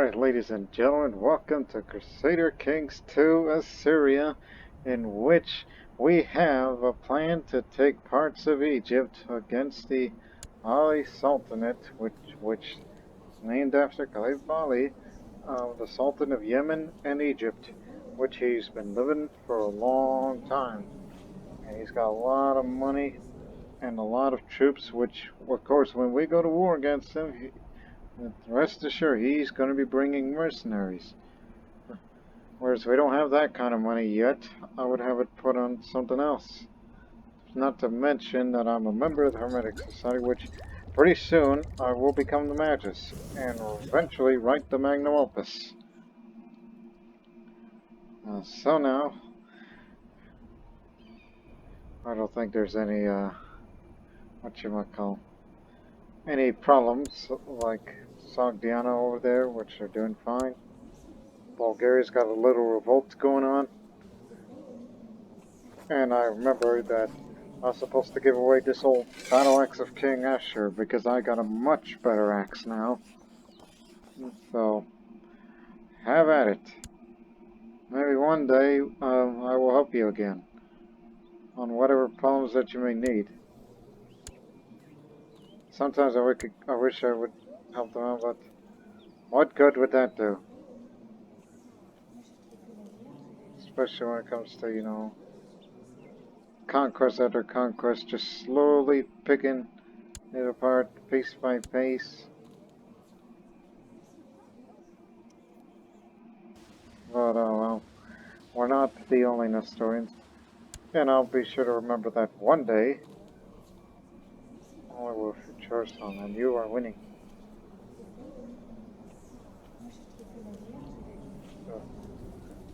Alright, ladies and gentlemen, welcome to Crusader Kings 2 Assyria, in which we have a plan to take parts of Egypt against the Ali Sultanate, which is named after Caliph Ali, the Sultan of Yemen and Egypt, which he's been living for a long time. And he's got a lot of money and a lot of troops, which, of course, when we go to war against him, rest assured, he's going to be bringing mercenaries. Whereas we don't have that kind of money yet, I would have it put on something else. Not to mention that I'm a member of the Hermetic Society, which pretty soon I will become the Magus, and will eventually write the Magnum Opus. So now, I don't think there's any, any problems, like Sogdiana over there, which are doing fine. Bulgaria's got a little revolt going on. And I remember that I was supposed to give away this old battle axe of King Asher, because I got a much better axe now. So, have at it. Maybe one day I will help you again on whatever problems that you may need. Sometimes I wish I would help them out, but what good would that do? Especially when it comes to, you know, conquest after conquest, just slowly picking it apart piece by piece. But, well, we're not the only Nestorians. And I'll be sure to remember that one day, I will future son, and you are winning. So,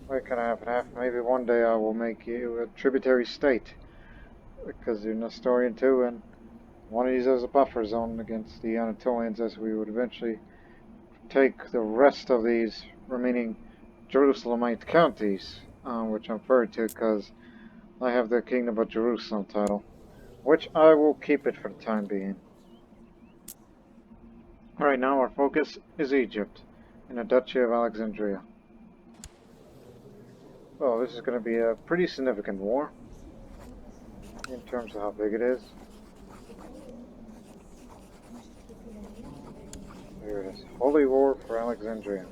we can have it half. Maybe one day I will make you a tributary state, because you're Nestorian too, and one of these as a buffer zone against the Anatolians, as we would eventually take the rest of these remaining Jerusalemite counties, which I'm referring to because I have the Kingdom of Jerusalem title, which I will keep it for the time being. Right now our focus is Egypt and the Duchy of Alexandria. Well, this is going to be a pretty significant war in terms of how big it is. Here it is. Holy War for Alexandria.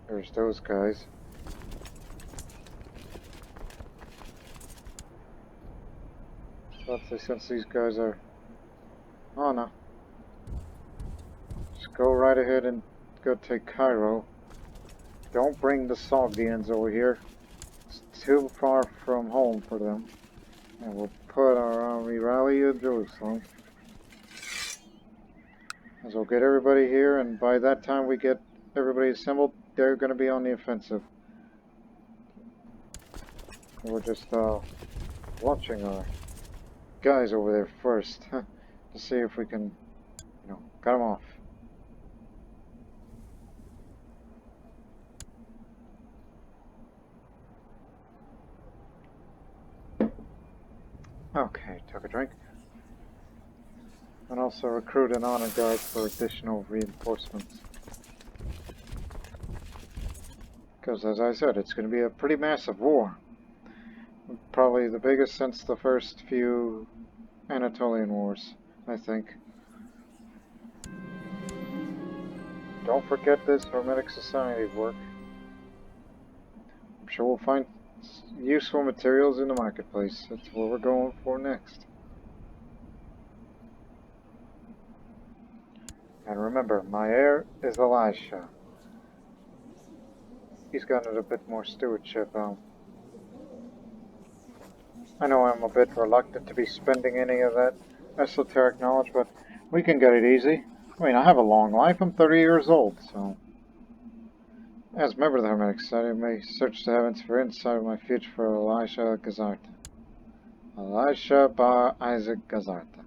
There's those guys. But since these guys are... Oh no. Just go right ahead and go take Cairo. Don't bring the Sogdians over here. It's too far from home for them. And we'll put our army rally in Jerusalem. As we'll get everybody here, and by that time we get everybody assembled, they're going to be on the offensive. We're just watching our guys over there first to see if we can, you know, cut them off. Okay, took a drink. And also recruit an honor guard for additional reinforcements. Because, as I said, it's going to be a pretty massive war. Probably the biggest since the first few Anatolian wars, I think. Don't forget this Hermetic Society work. I'm sure we'll find useful materials in the marketplace. That's what we're going for next. And remember, my heir is Elisha. He's gotten a bit more stewardship. I know I'm a bit reluctant to be spending any of that esoteric knowledge, but we can get it easy. I mean, I have a long life. I'm 30 years old, so... As a member of the Hermetic Society, I may search the heavens for insight of my future for Elisha Gazarta. Elisha Bar Isaac Gazarta.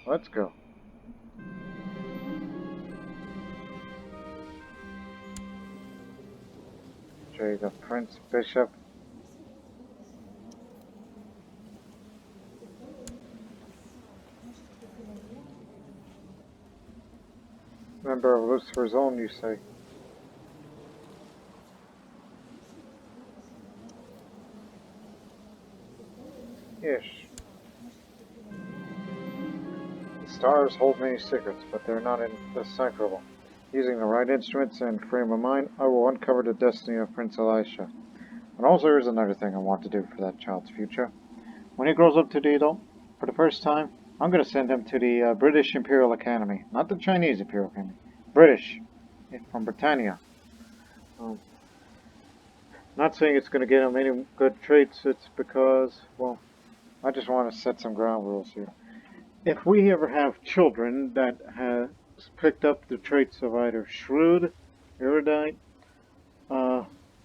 Let's go. Jay, the Prince Bishop. Member of Lucifer's Own, you say? Yes. The stars hold many secrets, but they're not indecipherable. Using the right instruments and frame of mind, I will uncover the destiny of Prince Elisha. And also, here's another thing I want to do for that child's future. When he grows up to be adult, for the first time, I'm going to send him to the British Imperial Academy. Not the Chinese Imperial Academy. British. From Britannia. Not saying it's going to get him any good traits, it's because, well, I just want to set some ground rules here. If we ever have children that has picked up the traits of either shrewd, erudite,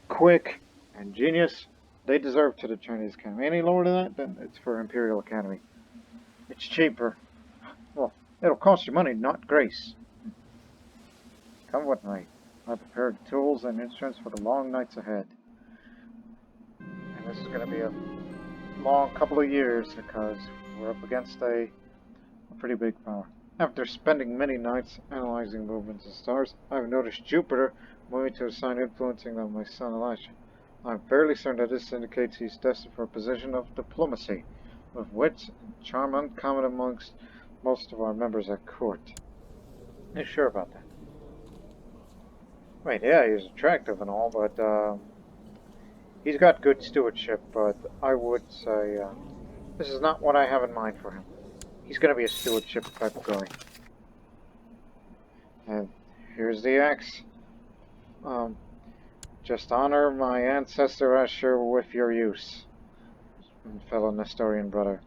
quick, and genius, they deserve to the Chinese Academy. Any lower than that, then it's for Imperial Academy. It's cheaper. Well, it'll cost you money, not grace. Come with me. I prepared tools and instruments for the long nights ahead. And this is going to be a long couple of years because we're up against a pretty big power. After spending many nights analyzing movements of stars, I've noticed Jupiter moving to a sign influencing on my son Elisha. I'm fairly certain that this indicates he's destined for a position of diplomacy, with wits and charm uncommon amongst most of our members at court. Are you sure about that? Wait, yeah, he's attractive and all, but he's got good stewardship, but I would say this is not what I have in mind for him. He's going to be a stewardship type of guy. And here's the axe. Just honor my ancestor Asher with your use, fellow Nestorian brother.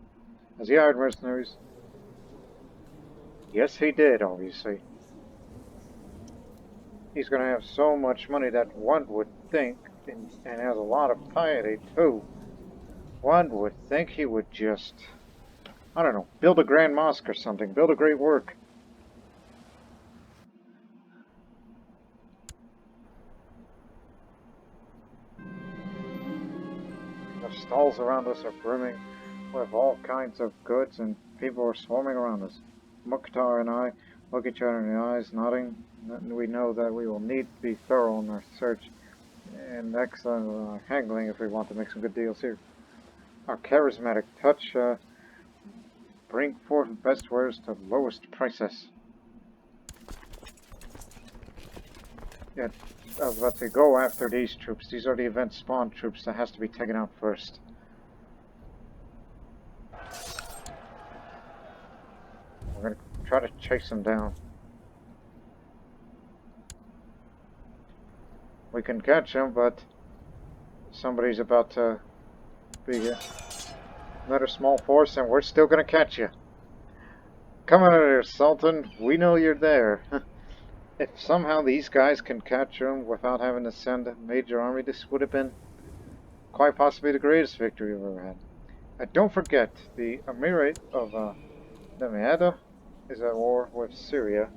Has he hired mercenaries? Yes, he did, obviously. He's going to have so much money that one would think, and has a lot of piety too, one would think he would just, I don't know, build a grand mosque or something, build a great work. The stalls around us are brimming with all kinds of goods, and people are swarming around us. Mukhtar and I look each other in the eyes, nodding. We know that we will need to be thorough in our search and excellent haggling if we want to make some good deals here. Our charismatic touch bring forth best wares to lowest prices. Yeah, I was about to say, go after these troops. These are the event spawn troops that has to be taken out first. We're going to try to chase them down. We can catch them, but somebody's about to be here. Another small force, and we're still going to catch you. Come on here, Sultan. We know you're there. If somehow these guys can capture him without having to send a major army, this would have been quite possibly the greatest victory we've ever had. And don't forget, the Emirate of Nemeada is at war with Syria,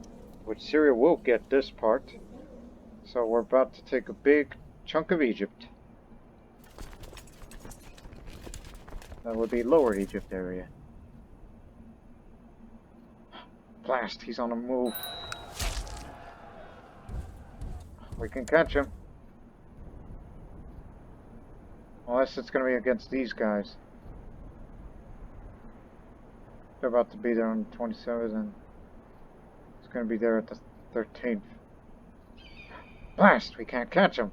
which Syria will get this part. So we're about to take a big chunk of Egypt. That would be Lower Egypt area. Blast, he's on the move. We can catch him. Unless it's going to be against these guys. They're about to be there on the 27th, and it's going to be there at the 13th. Blast! We can't catch him.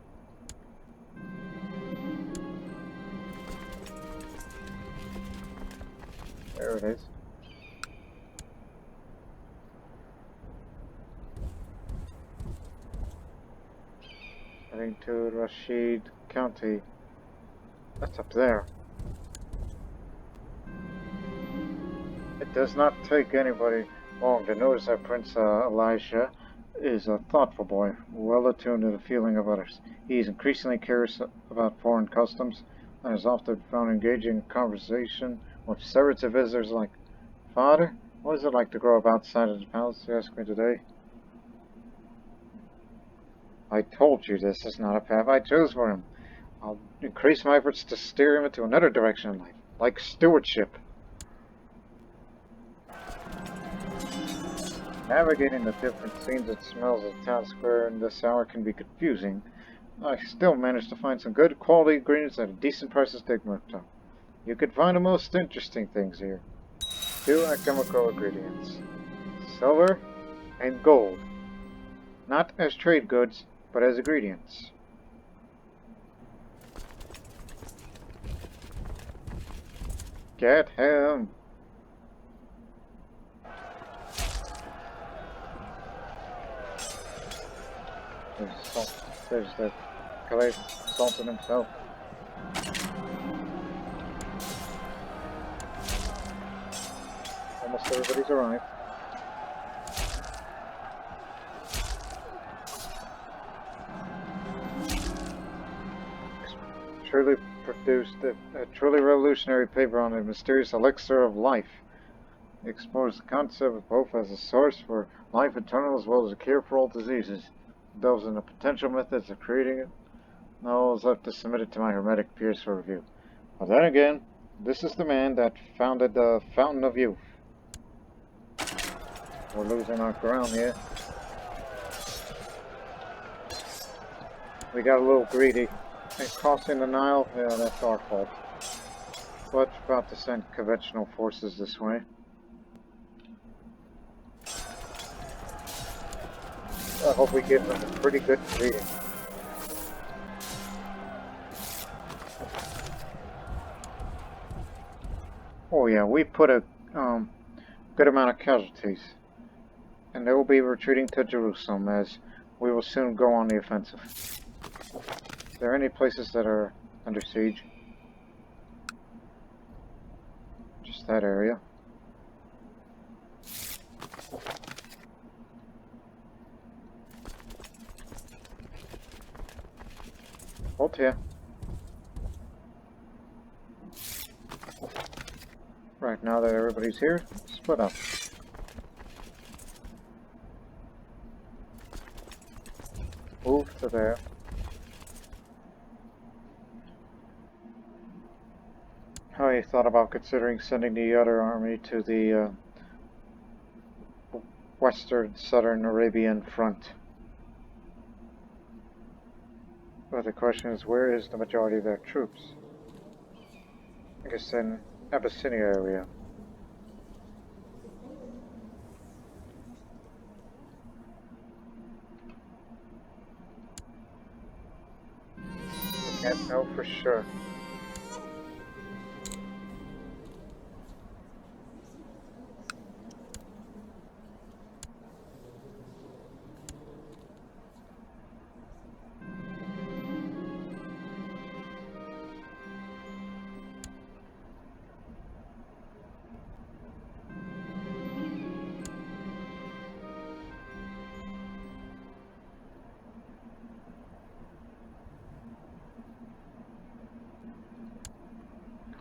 There it is. Heading to Rashid County. That's up there. It does not take anybody long to notice that Prince Elisha is a thoughtful boy, well attuned to the feeling of others. He is increasingly curious about foreign customs, and is often found engaging in conversation with servants and visitors like, "Father, what is it like to grow up outside of the palace, you ask me today?" I told you this is not a path I chose for him. I'll increase my efforts to steer him into another direction in life, like stewardship. Navigating the different scenes and smells of the town square in this hour can be confusing. I still managed to find some good quality ingredients at a decent price to Stigmata. You could find the most interesting things here. 2 alchemical ingredients. Silver and gold. Not as trade goods, but as ingredients. Get him! There's the Calais Sultan himself. Almost everybody's arrived. Truly produced a truly revolutionary paper on the mysterious elixir of life. It explores the concept both as a source for life eternal as well as a cure for all diseases. It delves into potential methods of creating it. Now I was left to submit it to my Hermetic peers for review. But then again, this is the man that founded the Fountain of Youth. We're losing our ground here. We got a little greedy. And crossing the Nile, yeah, that's our fault. But about to send conventional forces this way. I hope we give them a pretty good reading. Oh yeah, we put a good amount of casualties. And they will be retreating to Jerusalem as we will soon go on the offensive. Is there any places that are under siege? Just that area. Hold here. Right, now that everybody's here, split up. Move to there. I thought about considering sending the other army to the western southern Arabian front. But the question is, where is the majority of their troops? I guess in Abyssinia area. We can't know for sure.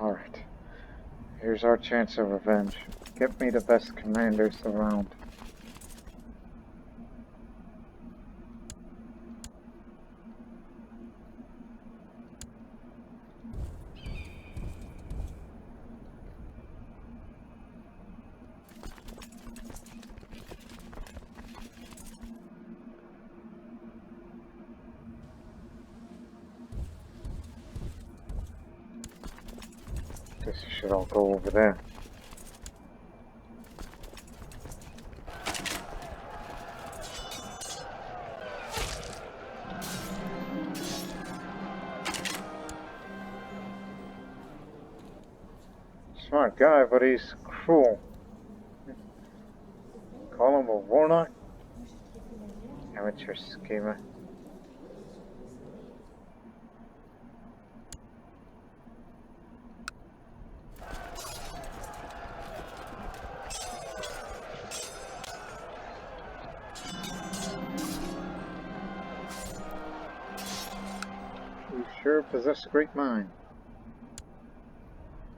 Alright. Here's our chance of revenge. Get me the best commanders around. Guess you should all go over there. Smart guy, but he's cruel. Call him a warlock? Amateur schemer. You sure possess a great mind.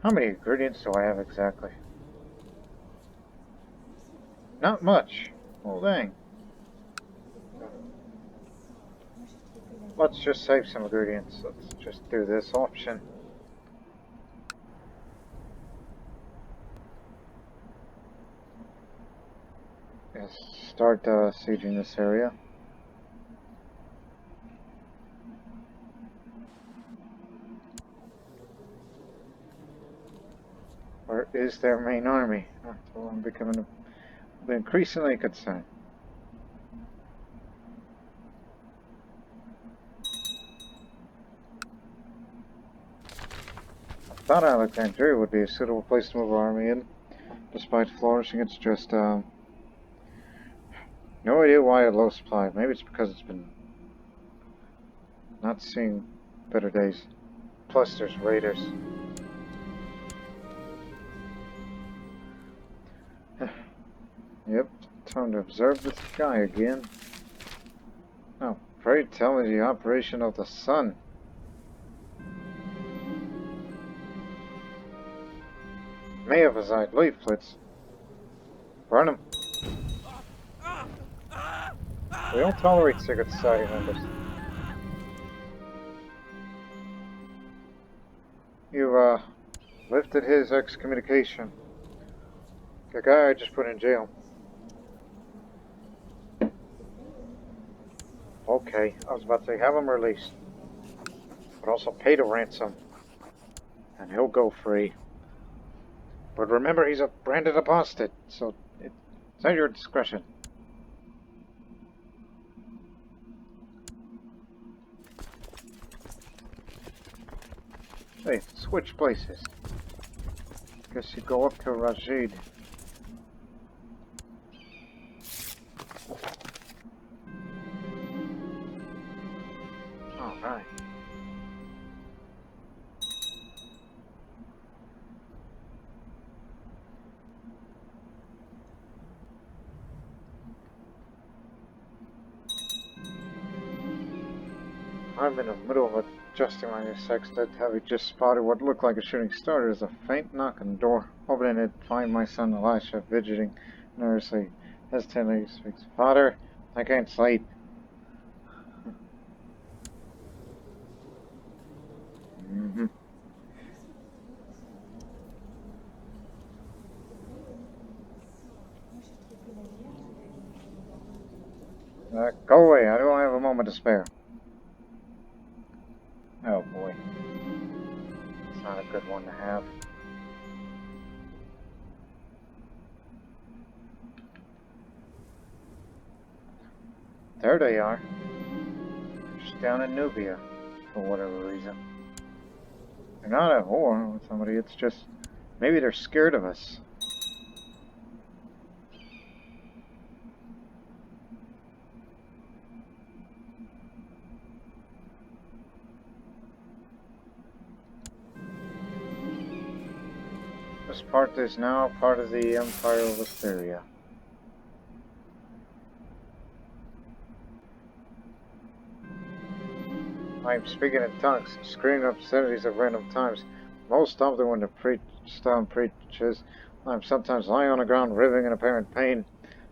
How many ingredients do I have exactly? Not much. Oh dang. Let's just save some ingredients. Let's just do this option. Yes, start sieging this area. Where is their main army? So I'm becoming increasingly concerned. I thought Alexandria would be a suitable place to move our army in. Despite flourishing, it's just, no idea why it low supply. Maybe it's because it's been not seeing better days. Plus, there's raiders. Yep, time to observe the sky again. Oh, pray tell me the operation of the sun. May have assigned leaflets. Burn them. We don't tolerate secret society members. You, lifted his excommunication. The guy I just put in jail. Okay, I was about to say, have him released. But also pay the ransom. And he'll go free. But remember, he's a branded apostate, so it's at your discretion. Hey, switch places. Guess you go up to Rajid. Alright. I'm in the middle of adjusting my new sextet, having just spotted what looked like a shooting star. There's a faint knock on the door. Opening it, find my son Elisha fidgeting nervously. Hesitantly speaks, "Father, I can't sleep." Mm-hmm. Go away, I don't have a moment to spare. Oh boy. It's not a good one to have. There they are. Just down in Nubia, for whatever reason. They're not at war with somebody, it's just maybe they're scared of us. This part is now part of the Empire of Assyria. I am speaking in tongues, screaming obscenities at random times. Most often when the preaches, I'm sometimes lying on the ground, writhing in apparent pain.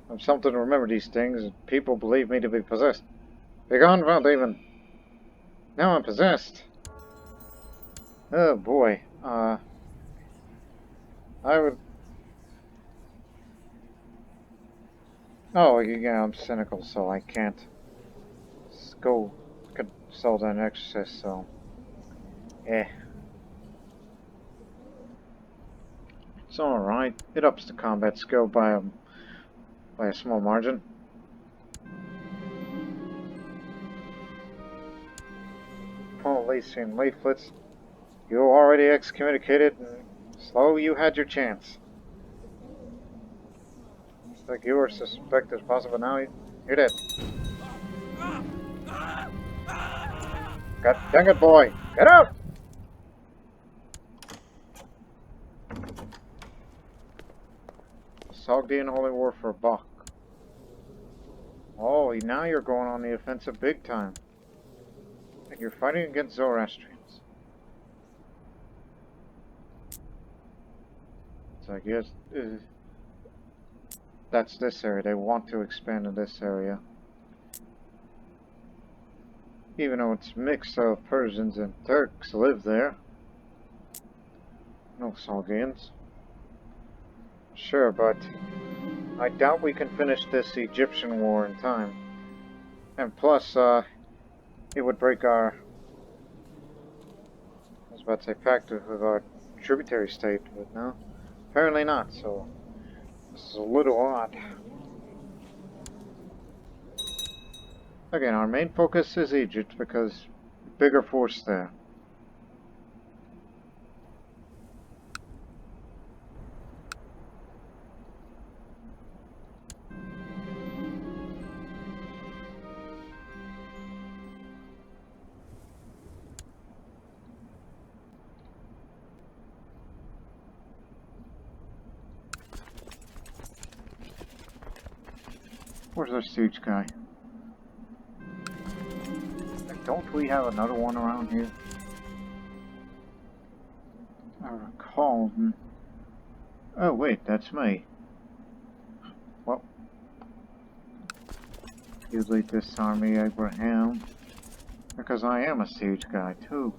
I'm something to remember these things, and people believe me to be possessed. Begone, foul demon! Now I'm possessed! Oh boy, I would... Oh, yeah, I'm cynical, so I can't go consult an exorcist, so... Eh. It's alright. It ups the combat skill by a small margin. Policing leaflets. You already excommunicated, and slow you had your chance. It's like you were suspected as possible, now you're dead. God dang it, boy! Get out! Sogdiana Holy War for Bach. Oh, now you're going on the offensive big time. And you're fighting against Zoroastrians. So I guess that's this area. They want to expand in this area. even though it's mixed of Persians and Turks live there. No Sogdians. Sure, but I doubt we can finish this Egyptian war in time. And plus, it would break our, I was about to say pact with our tributary state, but no. Apparently not, so this is a little odd. Again, our main focus is Egypt because bigger force there. Where's our siege guy? Don't we have another one around here? I recall. Oh wait, that's me. Well, you lead this army, Abraham. Because I am a siege guy too.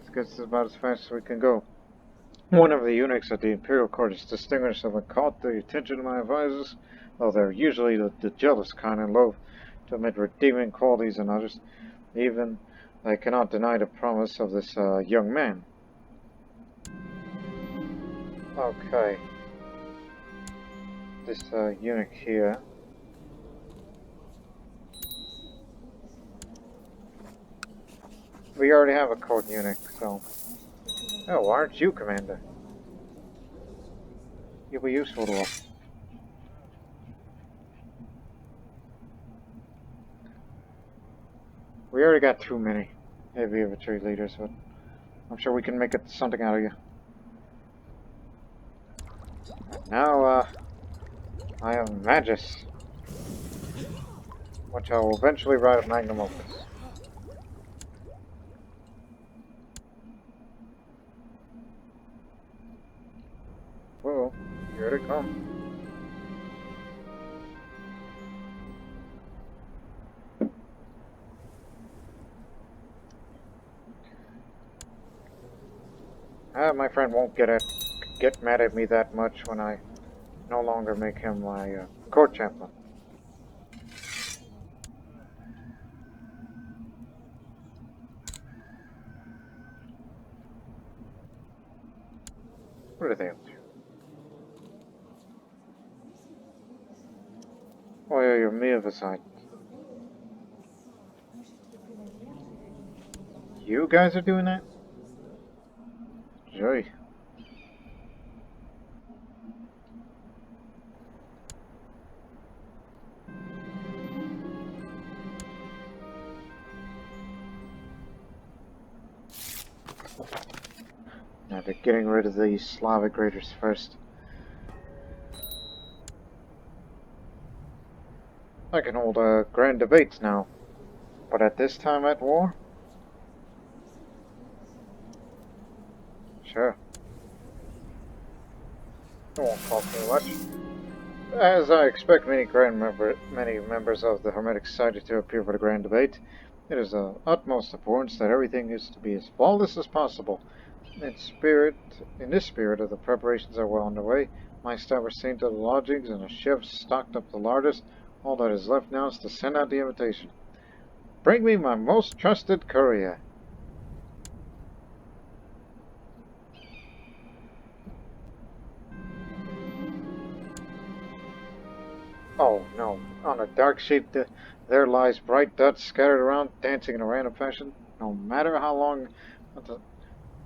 This gets about as fast as we can go. One of the eunuchs at the imperial court is distinguished and caught the attention of my advisors, though they're usually the jealous kind and loath to admit redeeming qualities in others. Even they cannot deny the promise of this young man. Okay. This eunuch here. We already have a court eunuch, so... Oh, why aren't you commander? You'll be useful to us. We already got too many heavy infantry leaders, but I'm sure we can make it something out of you. Now, I have Magus, which I will eventually write a Magnum Opus. Whoa, here they come. My friend won't get mad at me that much when I no longer make him my court chaplain. What are they up to? Oh yeah, you're me of a side. You guys are doing that? Joy. Now they're getting rid of these Slavic raiders first. I can hold grand debates now. But at this time at war? Sure. I won't talk too much. As I expect many members of the Hermetic Society to appear for the grand debate, it is of utmost importance that everything is to be as flawless as possible. In this spirit of the preparations are well underway. My staff are seen to the lodgings and a chef stocked up the larders. All that is left now is to send out the invitation. Bring me my most trusted courier. Oh no, on a dark sheet there lies bright dots scattered around, dancing in a random fashion. No matter how long the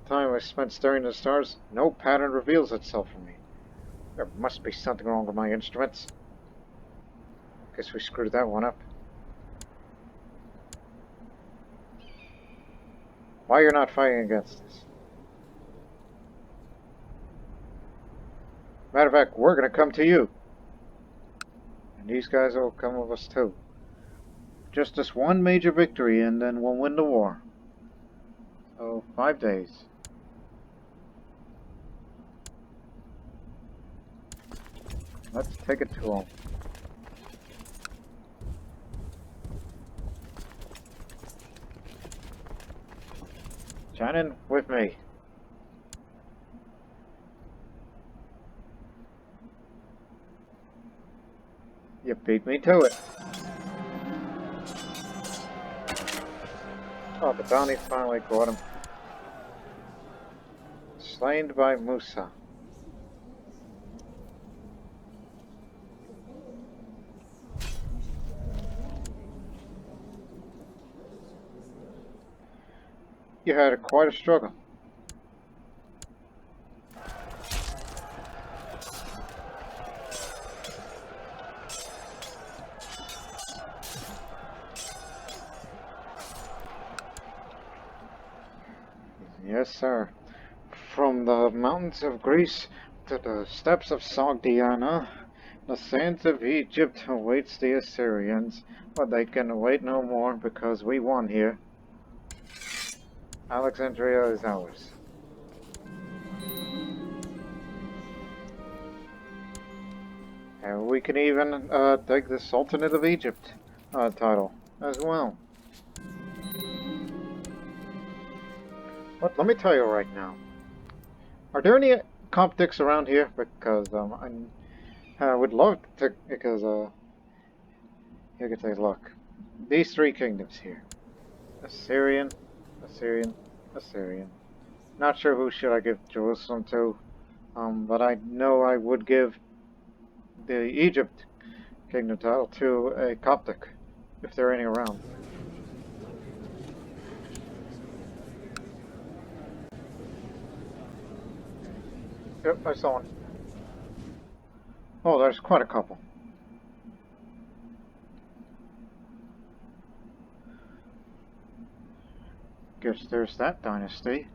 time I spent staring at the stars, no pattern reveals itself for me. There must be something wrong with my instruments. Guess we screwed that one up. Why you're not fighting against us? Matter of fact, we're gonna come to you. And these guys will come with us too. Just this one major victory and then we'll win the war. So, 5 days. Let's take it to them. Shannon, with me. You beat me to it. Oh, the bounty finally caught him. Slain by Musa. You had quite a struggle. Yes, sir. From the mountains of Greece to the steppes of Sogdiana, the sands of Egypt awaits the Assyrians, but they can wait no more because we won here. Alexandria is ours. And we can even take the Sultanate of Egypt title as well. But let me tell you right now. Are there any Coptics around here? Because I would love to, because you can take a look. These three kingdoms here. Assyrian, Assyrian, Assyrian. Not sure who should I give Jerusalem to, but I know I would give the Egypt kingdom title to a Coptic, if there are any around. Yep, I saw one. Oh, there's quite a couple. Guess there's that dynasty.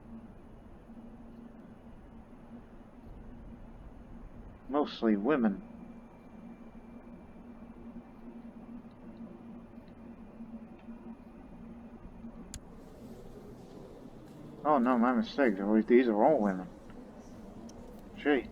Mostly women. Oh no, my mistake. These are all women. Gee.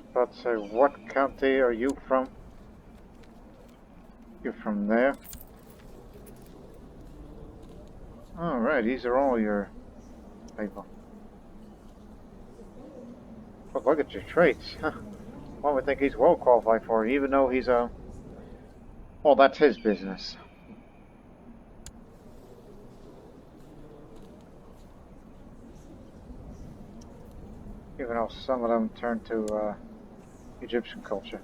About to say, what county are you from? You're from there? Alright, these are all your people. But look at your traits. One would think he's well qualified for it, even though he's a... Well, that's his business. Even though some of them turn to Egyptian culture.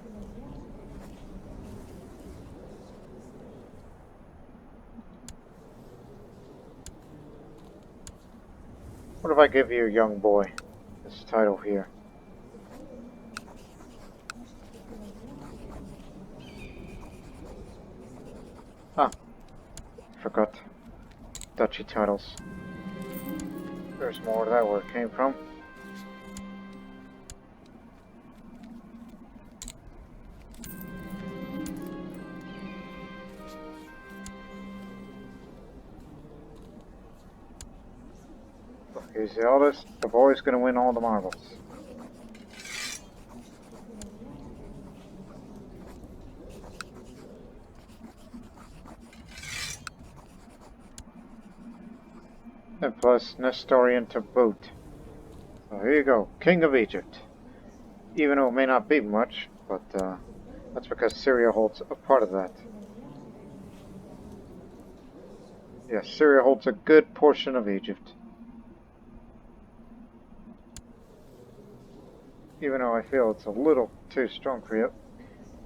What if I give you a young boy this title here? Ah, forgot. Duchy titles. There's more of that where it came from. He's the eldest. The boy's gonna win all the marbles. And plus Nestorian to boot. So here you go, King of Egypt. Even though it may not be much, but that's because Syria holds a part of that. Yes, Syria holds a good portion of Egypt. Even though I feel it's a little too strong for you.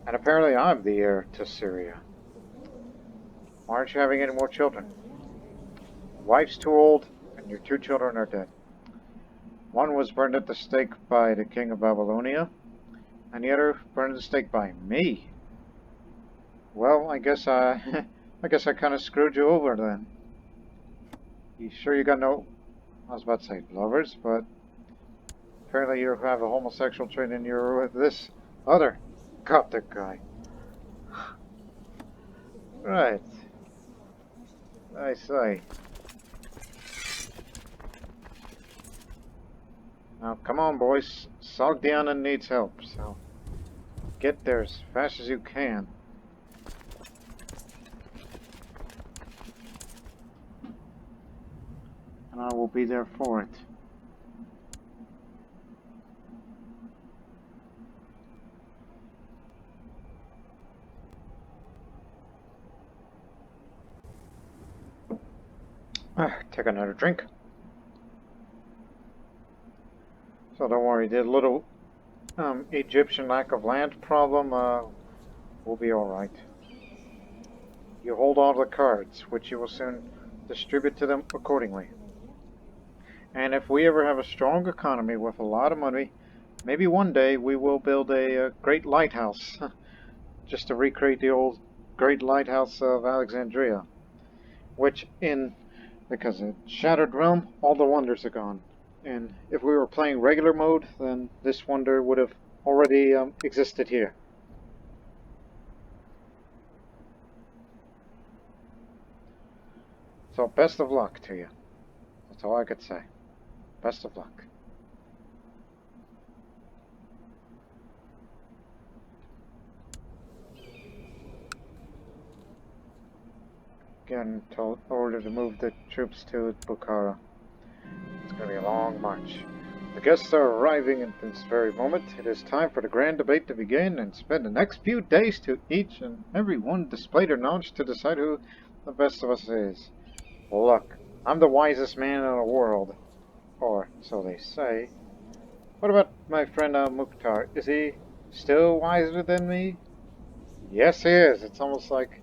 And apparently I'm the heir to Syria. Why aren't you having any more children? Wife's too old, and your 2 children are dead. One was burned at the stake by the king of Babylonia, and the other burned at the stake by me. Well, I guess I kind of screwed you over then. You sure you got no... I was about to say lovers, but apparently you have a homosexual trait and you're with this other Coptic guy. Right. I say. Now, come on, boys. Sogdiana needs help, so get there as fast as you can. And I will be there for it. Take another drink. So don't worry, the little Egyptian lack of land problem will be alright. You hold all the cards, which you will soon distribute to them accordingly. And if we ever have a strong economy with a lot of money, maybe one day we will build a great lighthouse, just to recreate the old great lighthouse of Alexandria, which because in Shattered Realm, all the wonders are gone. And if we were playing regular mode, then this wonder would have already existed here. So best of luck to you. That's all I could say. Best of luck. Again, ordered to move the troops to Bukhara. It's going to be a long march. The guests are arriving at this very moment. It is time for the grand debate to begin and spend the next few days to each and every one display their knowledge to decide who the best of us is. Look, I'm the wisest man in the world. Or, so they say. What about my friend Mukhtar? Is he still wiser than me? Yes, he is. It's almost like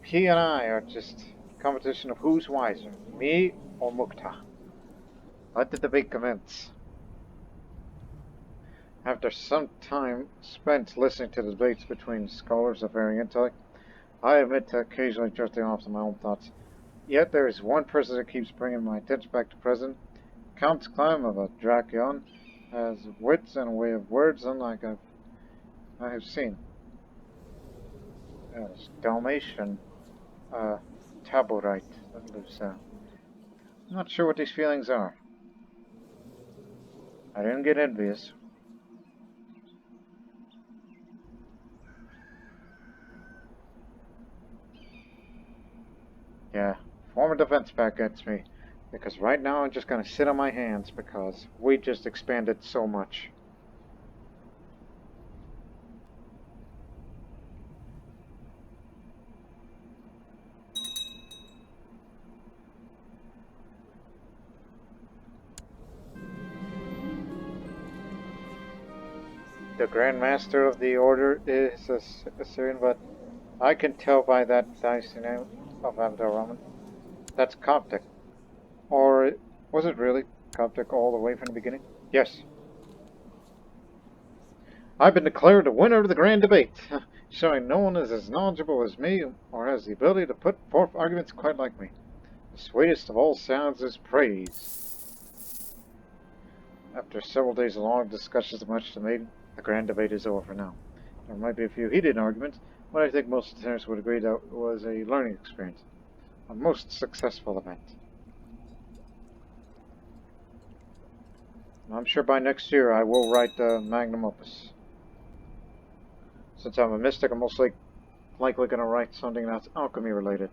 he and I are just a competition of who's wiser, me or Mukhtar. Let the debate commence. After some time spent listening to the debates between scholars of varying intellect, I admit to occasionally drifting off to my own thoughts. Yet there is one person that keeps bringing my attention back to present. Count Clem of a Drakion has wits and a way of words unlike I have seen. Yes, Dalmatian, Taborite, that lives I'm not sure what these feelings are. I didn't get envious. Yeah, form a defense pack against me. Because right now I'm just going to sit on my hands because we just expanded so much. The Grand Master of the Order is Assyrian, but I can tell by that dicey name of Abdurrahman. That's Coptic. Or was it really Coptic all the way from the beginning? Yes. I've been declared the winner of the grand debate, showing no one is as knowledgeable as me or has the ability to put forth arguments quite like me. The sweetest of all sounds is praise. After several days of long discussions and much debate, the grand debate is over now. There might be a few heated arguments, but I think most attendants would agree that it was a learning experience. A most successful event. I'm sure by next year I will write the Magnum Opus. Since I'm a mystic, I'm most likely going to write something that's alchemy related.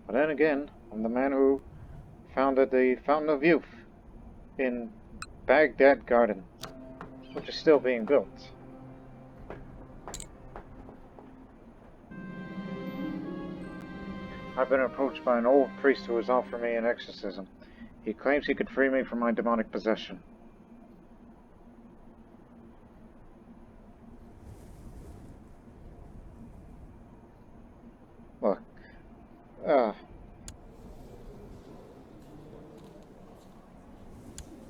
But then again, I'm the man who founded the Fountain of Youth in Baghdad Garden, which is still being built. I've been approached by an old priest who has offered me an exorcism. He claims he could free me from my demonic possession.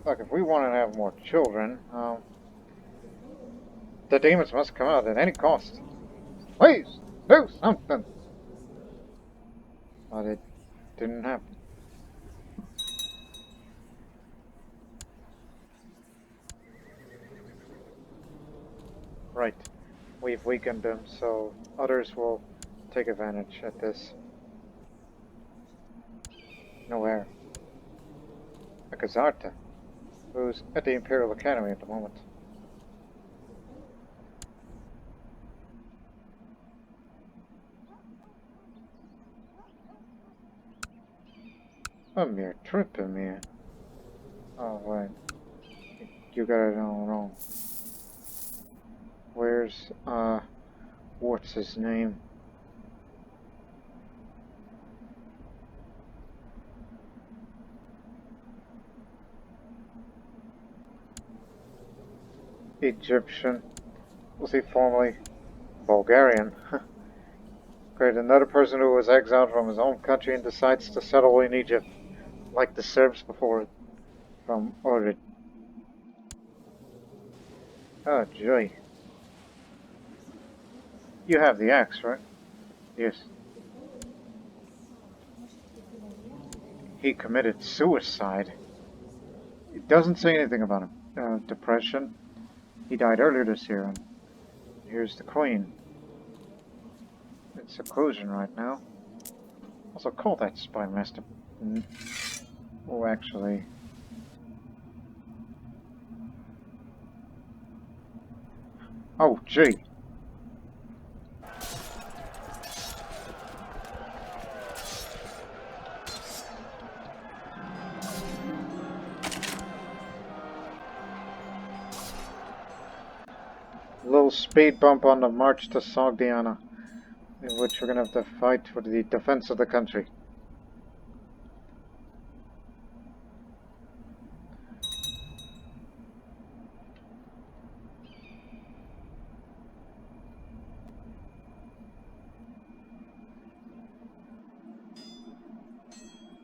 Look, if we want to have more children, the demons must come out at any cost. Please, do something! But it didn't happen. Right. We've weakened them, so others will take advantage at this. No air. A Kazarta. who's at the Imperial Academy at the moment. Amir, trip Amir. Oh, wait. You got it all wrong. Where's, what's his name? Egyptian. Was he formerly Bulgarian? Great, another person who was exiled from his own country and decides to settle in Egypt, like the Serbs before it, from Orid. Oh, joy. You have the axe, right? Yes. He committed suicide. It doesn't say anything about him. Depression. He died earlier this year, and here's the Queen. In seclusion right now. Also, call that spy master. Oh, actually. Oh, gee. Little speed bump on the march to Sogdiana, in which we're gonna have to fight for the defense of the country.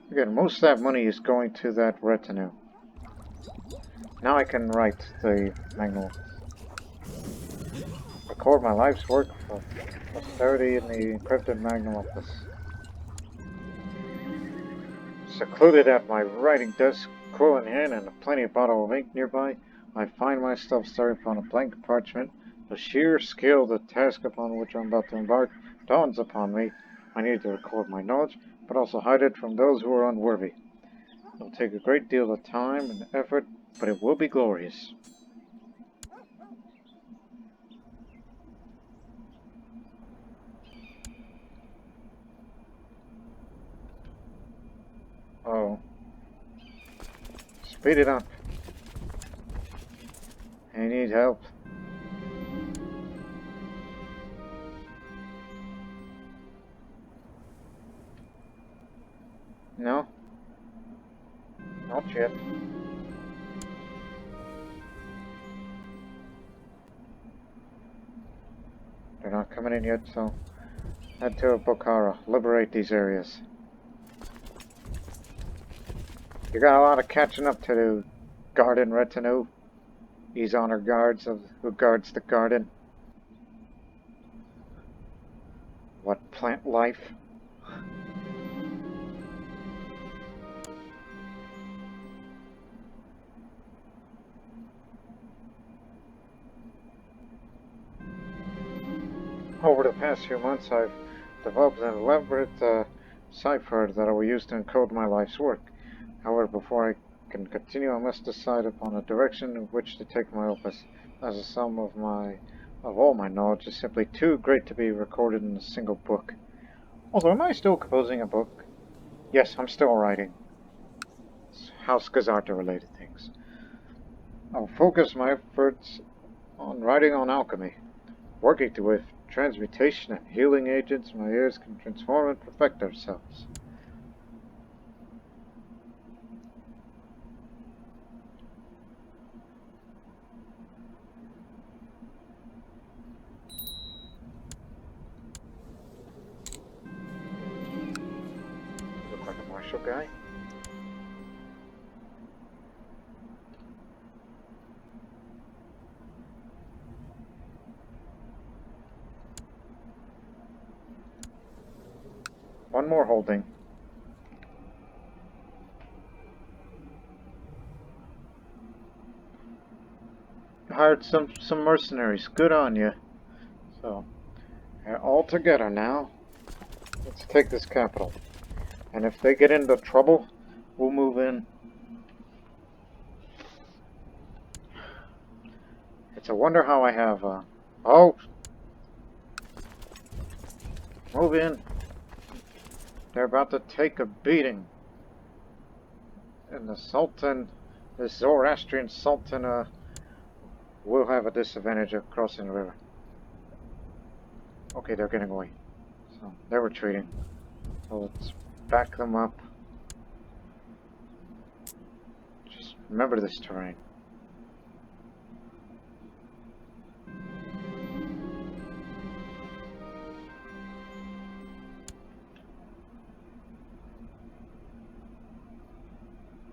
Again, most of that money is going to that retinue. Now I can write the Magnum Opus. Record my life's work for posterity in the encrypted Magnum Opus. Secluded at my writing desk, quill in hand and plenty of bottle of ink nearby, I find myself staring upon a blank parchment. The sheer scale of the task upon which I'm about to embark dawns upon me. I need to record my knowledge, but also hide it from those who are unworthy. It will take a great deal of time and effort, but it will be glorious. Oh. Speed it up. I need help. No? Not yet. They're not coming in yet, so head to Bokhara. Liberate these areas. You got a lot of catching up to do, garden retinue. These honor guards of who guards the garden. What plant life? Over the past few months, I've developed an elaborate cipher that I will use to encode my life's work. However, before I can continue, I must decide upon a direction in which to take my opus, as the sum of all my knowledge is simply too great to be recorded in a single book. Although, am I still composing a book? Yes, I'm still writing. It's House Gazarta-related things. I'll focus my efforts on writing on alchemy, working with transmutation and healing agents my ears can transform and perfect ourselves. Look like a martial guy. One more holding. Hired some mercenaries. Good on you. So, all together now. Let's take this capital. And if they get into trouble, we'll move in. It's a wonder how I have, oh! Move in. They're about to take a beating. And the Sultan, the Zoroastrian Sultan, will have a disadvantage of crossing the river. Okay, they're getting away. So, they're retreating. So let's back them up. Just remember this terrain.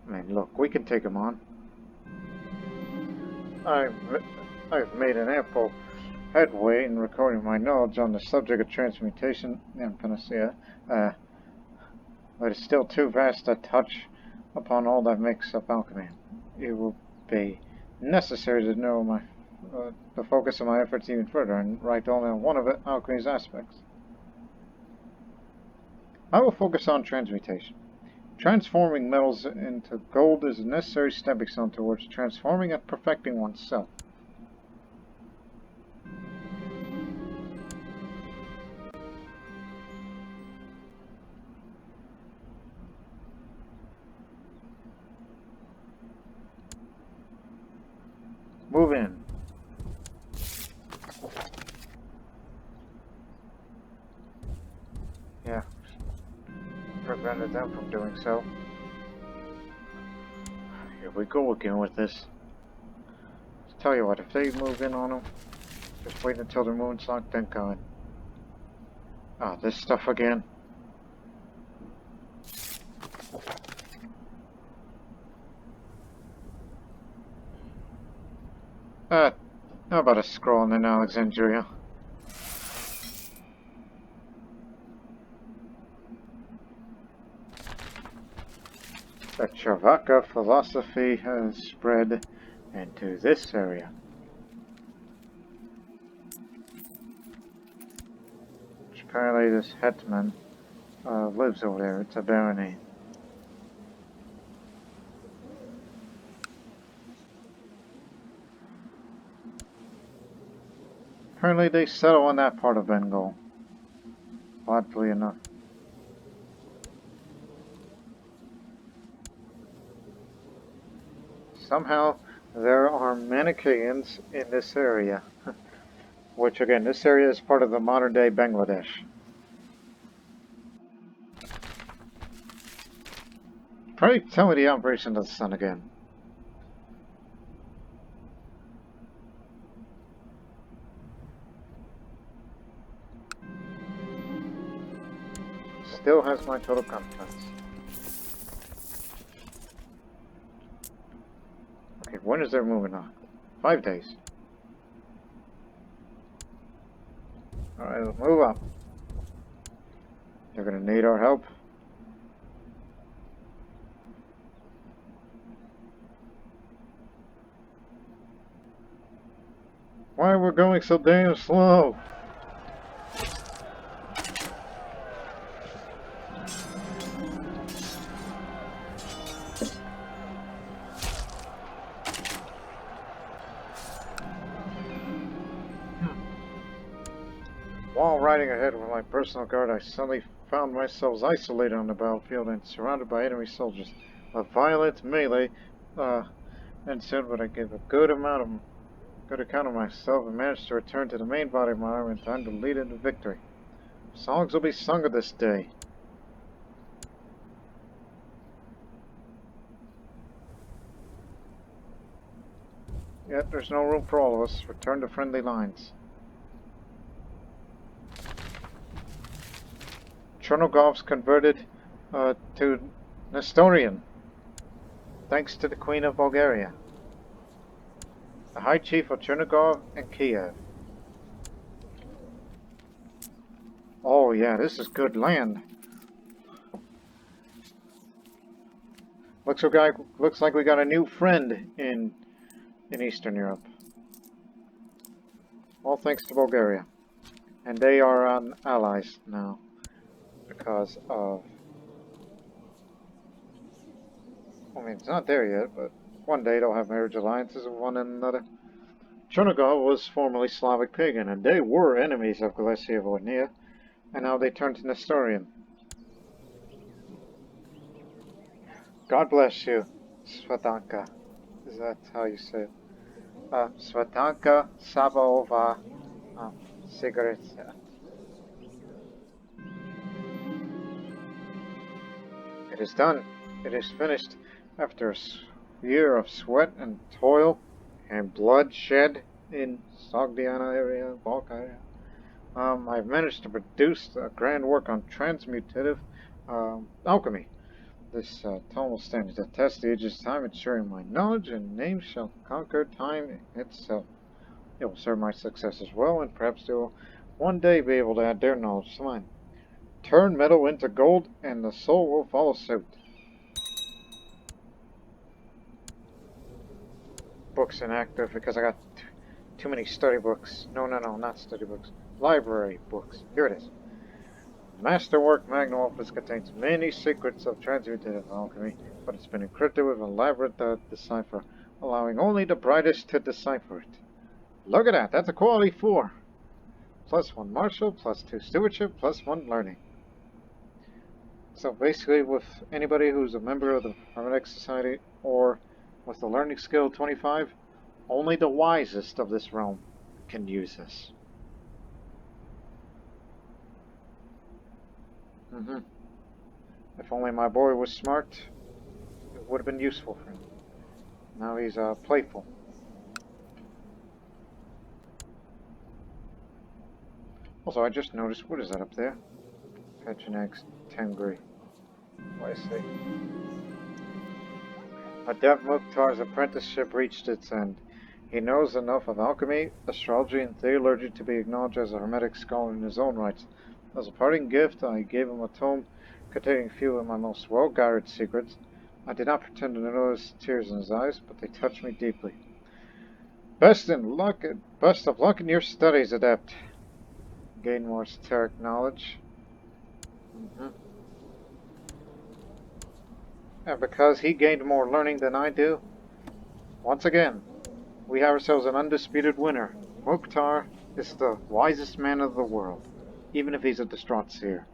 I mean, look, we can take them on. I've made an ample headway in recording my knowledge on the subject of transmutation and panacea, but it's still too vast to touch upon all that makes up alchemy. It will be necessary to know the focus of my efforts even further and write only on one of alchemy's aspects. I will focus on transmutation. Transforming metals into gold is a necessary stepping stone towards transforming and perfecting oneself. Move in. Yeah. Prevented them from doing so. Here we go again with this. Just tell you what, if they move in on them, just wait until their moon's locked, then go. Ah, this stuff again. How about a scroll in Alexandria? The Charvaka philosophy has spread into this area. Which apparently this hetman lives over there. It's a barony. Apparently they settle in that part of Bengal. Oddly enough. Somehow there are Manichaeans in this area. Which again, this area is part of the modern day Bangladesh. Probably tell me the operation of the sun again. Still has my total confidence. Okay, when is their movement on? 5 days. Alright, let's move up. They're gonna need our help. Why are we going so damn slow? While riding ahead with my personal guard, I suddenly found myself isolated on the battlefield and surrounded by enemy soldiers. A violent melee ensued, but I gave a good account of myself and managed to return to the main body of my army in time to lead into victory. Songs will be sung of this day. Yet there's no room for all of us. Return to friendly lines. Chernogov's converted to Nestorian, thanks to the Queen of Bulgaria, the High Chief of Chernigov and Kiev. Oh yeah, this is good land. Looks like we got a new friend in Eastern Europe. All thanks to Bulgaria. And they are allies now. Because of... I mean, it's not there yet, but one day they'll have marriage alliances with one another. Chernigov was formerly Slavic pagan, and they were enemies of Galicia Vodnia, and now they turned to Nestorian. God bless you, Svatanka. Is that how you say it? Svatanka Sabaova Sigaretsa. It is done. It is finished. After a year of sweat and toil and bloodshed in Sogdiana area, Balk area, I've managed to produce a grand work on transmutative alchemy. This tome will stand the test the ages of time, ensuring my knowledge and name shall conquer time itself. It will serve my successors well, and perhaps they will one day be able to add their knowledge to mine. Turn metal into gold, and the soul will follow suit. Books inactive because I got too many study books. No, not study books. Library books. Here it is. Masterwork Magnum Opus contains many secrets of transmutative alchemy, but it's been encrypted with an elaborate decipher, allowing only the brightest to decipher it. Look at that. That's a quality 4. +1 martial, +2 stewardship, +1 learning. So basically, with anybody who's a member of the Hermetic Society or with the learning skill 25, only the wisest of this realm can use this. If only my boy was smart, it would have been useful for him. Now he's playful. Also, I just noticed, what is that up there? Petronex Tengri. What I say? Adept Mukhtar's apprenticeship reached its end. He knows enough of alchemy, astrology, and theology to be acknowledged as a hermetic scholar in his own rights. As a parting gift, I gave him a tome containing a few of my most well-guarded secrets. I did not pretend to notice tears in his eyes, but they touched me deeply. Best of luck in your studies, Adept. Gain more esoteric knowledge. And because he gained more learning than I do, once again, we have ourselves an undisputed winner. Mukhtar is the wisest man of the world, even if he's a distraught seer.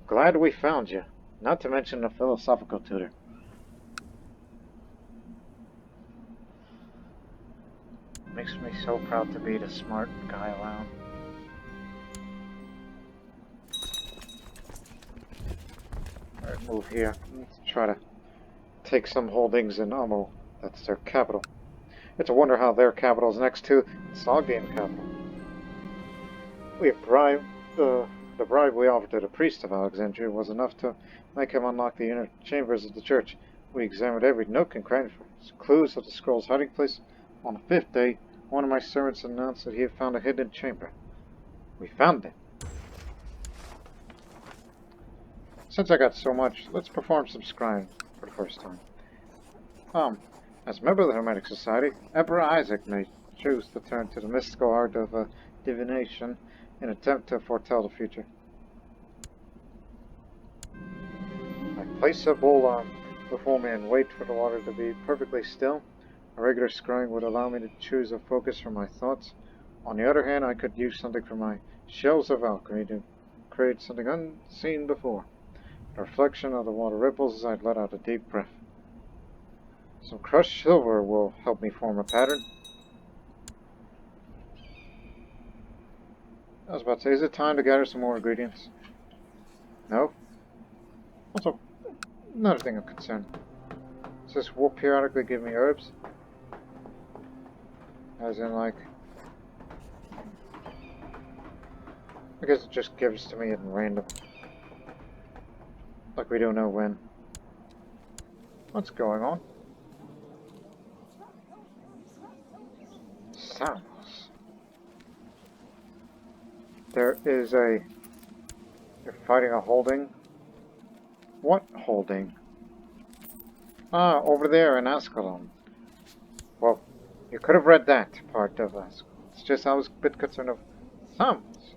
Glad we found you, not to mention a philosophical tutor. Makes me so proud to be the smart guy around. Alright, move here. Let's try to take some holdings in Amo. That's their capital. It's a wonder how their capital is next to Sogdian capital. We have bribed the bribe we offered to the priest of Alexandria was enough to make him unlock the inner chambers of the church. We examined every nook and cranny for clues of the scroll's hiding place. On the 5th day, one of my servants announced that he had found a hidden chamber. We found it. Since I got so much, let's perform some scrying for the first time. As a member of the Hermetic Society, Emperor Isaac may choose to turn to the mystical art of divination in an attempt to foretell the future. I place a bowl before me and wait for the water to be perfectly still. A regular scrying would allow me to choose a focus for my thoughts. On the other hand, I could use something from my shells of alchemy to create something unseen before. The reflection of the water ripples as I let out a deep breath. Some crushed silver will help me form a pattern. I was about to say, is it time to gather some more ingredients? No? Also, another thing of concern. Does this will periodically give me herbs? As in, like... I guess it just gives to me in random. Like we don't know when. What's going on? Sounds. There is a... You're fighting a holding? What holding? Ah, over there in Ascalon. Well, you could have read that part of Ascalon. It's just I was a bit concerned of sounds.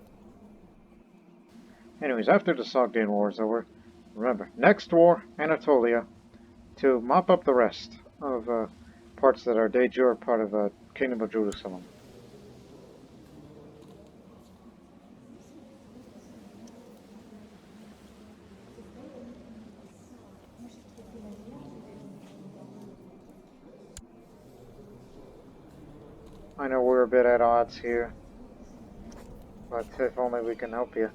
Anyways, after the Sogdian War is over, remember, next war, Anatolia, to mop up the rest of parts that are de jure part of the Kingdom of Jerusalem. I know we're a bit at odds here, but if only we can help you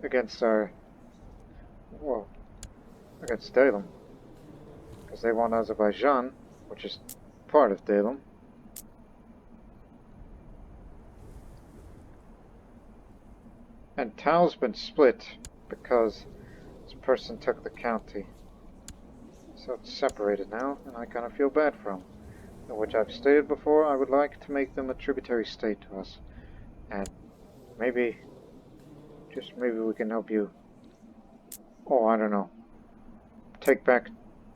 against well, against Dalim. Because they want Azerbaijan, which is part of Dalim. And Tal's been split because this person took the county. So it's separated now, and I kind of feel bad for them. Which I've stated before, I would like to make them a tributary state to us. And maybe, just maybe we can help you, oh, I don't know, take back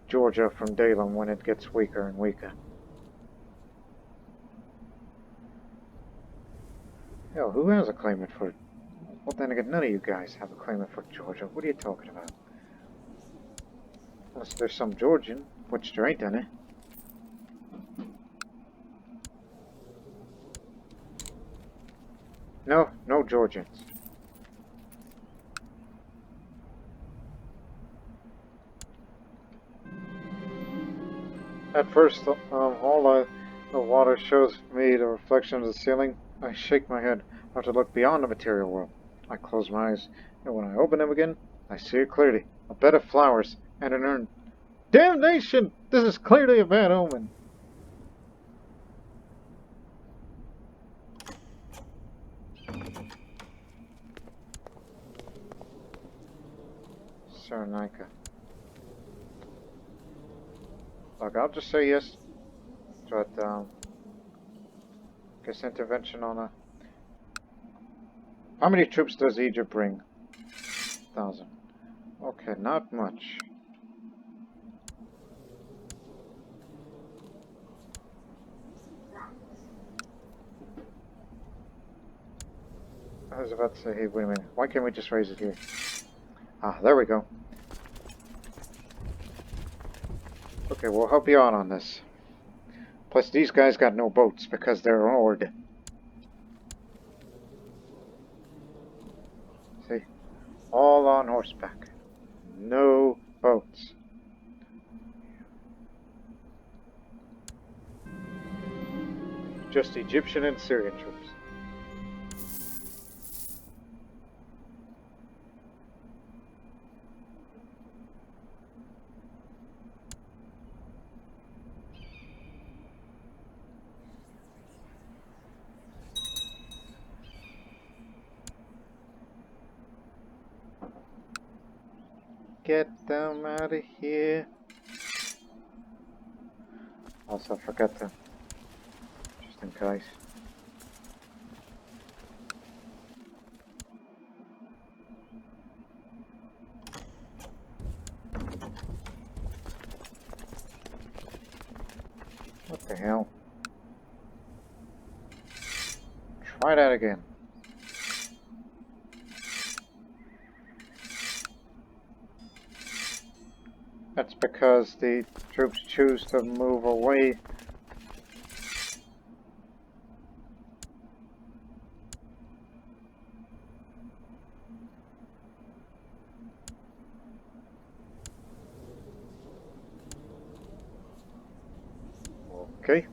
Georgia from Dalim when it gets weaker and weaker. Hell, who has a claimant for it? Well, then again, none of you guys have a claimant for Georgia. What are you talking about? Unless there's some Georgian, which there ain't any. No, no Georgians. At first, all the water shows me the reflection of the ceiling. I shake my head. I have to look beyond the material world. I close my eyes, and when I open them again, I see it clearly. A bed of flowers and an urn. Damnation! This is clearly a bad omen. Cyrenaica. Look, I'll just say yes. But, guess intervention on a... How many troops does Egypt bring? 1,000. Okay, not much. I was about to say, hey, wait a minute. Why can't we just raise it here? Ah, there we go. Okay, we'll help you out on this. Plus, these guys got no boats because they're Ord. See? All on horseback. No boats. Just Egyptian and Syrian troops. Get them out of here. Also, I forgot to, just in case. What the hell? Try that again. That's because the troops choose to move away. Okay.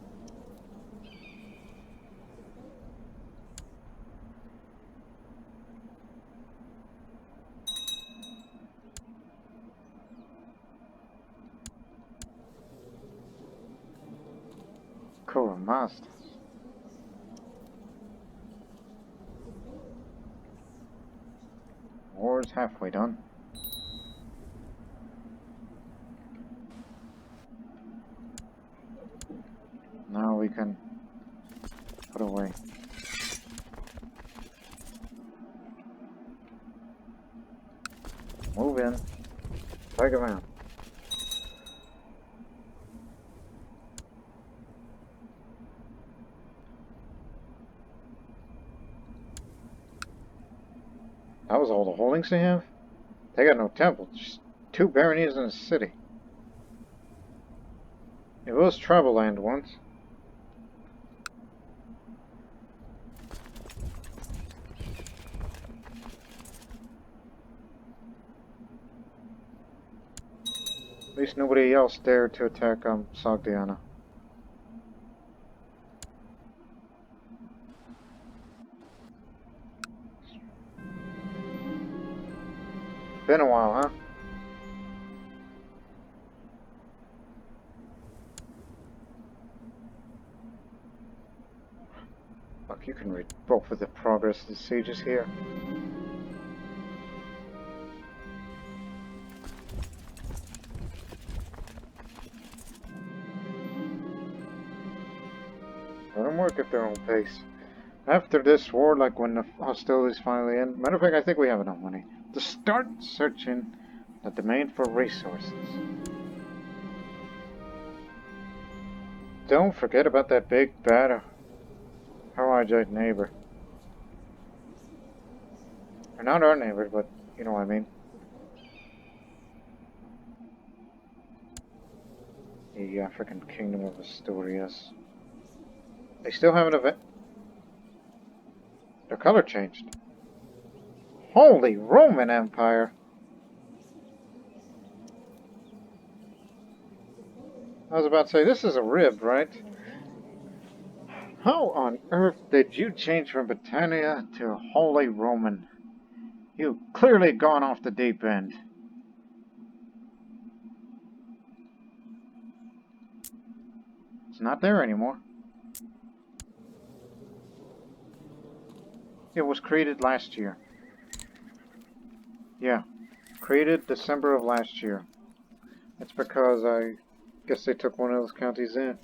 Cool, masters. War's halfway done. Now we can put away. Move in. Take him out. That was all the holdings they have? They got no temple, just 2 baronies in a city. It was Travel Land once. At least nobody else dared to attack Sogdiana. Been a while, huh? Look, you can read both of the progress of the sieges here. Let them work at their own pace. After this war, like when the hostilities finally end, matter of fact, I think we have enough money to start searching the domain for resources. Don't forget about that big bad Hawaii neighbor. Or not our neighbor, but you know what I mean. The African Kingdom of Asturias. They still have an event. Their color changed. Holy Roman Empire! I was about to say, this is a rib, right? How on earth did you change from Britannia to Holy Roman? You've clearly gone off the deep end. It's not there anymore. It was created last year. Yeah, created December of last year. It's because I guess they took one of those counties in.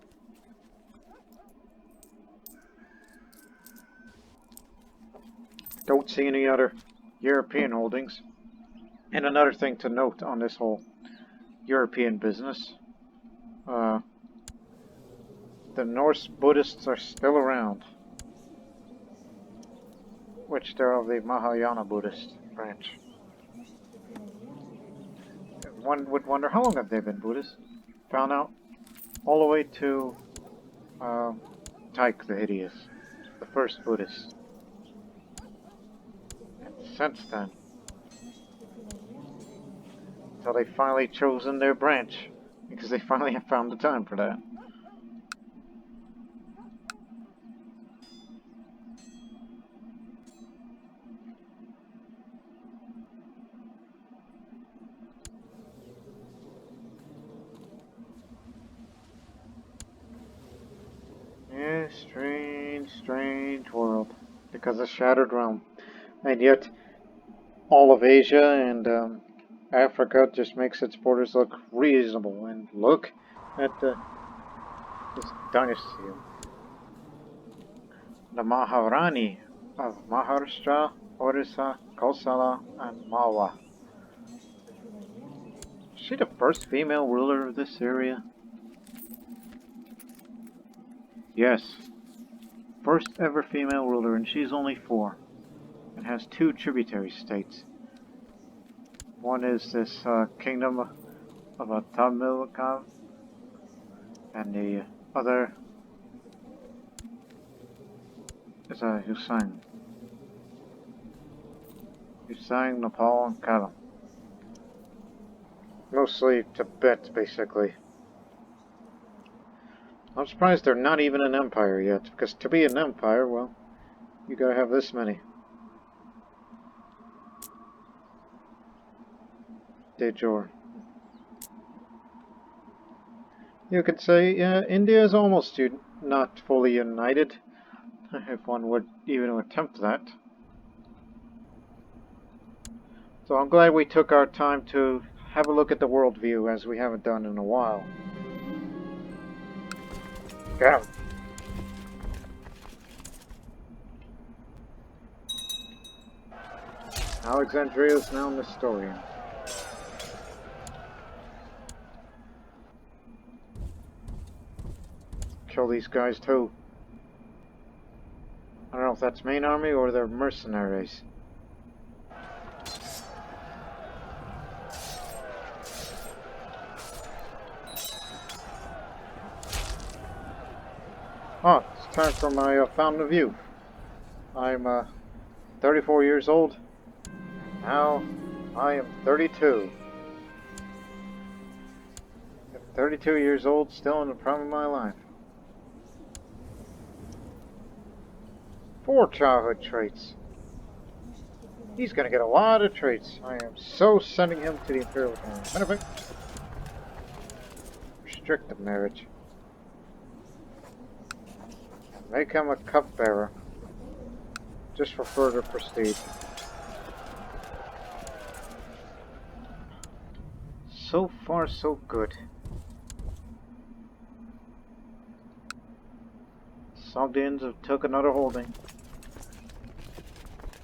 Don't see any other European holdings. And another thing to note on this whole European business, the Norse Buddhists are still around, which they're of the Mahayana Buddhist branch. One would wonder, how long have they been Buddhists? Found out all the way to Tyche the Hideous, the first Buddhist. And since then, until they finally chosen their branch, because they finally have found the time for that. Yeah, strange, strange world. Because of Shattered Realm. And yet, all of Asia and Africa just makes its borders look reasonable. And look at this dynasty. The Maharani of Maharashtra, Orissa, Kosala, and Malwa. Is she the first female ruler of this area? Yes. First ever female ruler, and she's only 4. And has 2 tributary states. One is this kingdom of Tamilkav, and the other is Hussain. Hussain, Nepal, and Kalam. Mostly Tibet, basically. I'm surprised they're not even an empire yet, because to be an empire, well, you gotta have this many. De jure. You could say, yeah, India is almost not fully united, if one would even attempt that. So I'm glad we took our time to have a look at the worldview, as we haven't done in a while. Get him! Alexandria is now Nestorian. Kill these guys too. I don't know if that's main army or they're mercenaries. Oh, it's time for my fountain of youth. I'm 34 years old. Now I am 32. At 32 years old, still in the prime of my life. 4 childhood traits. He's gonna get a lot of traits. I am so sending him to the Imperial Town. Matter of fact, restrict the marriage. Make him a cupbearer. Just for further prestige. So far, so good. Sogdians have took another holding.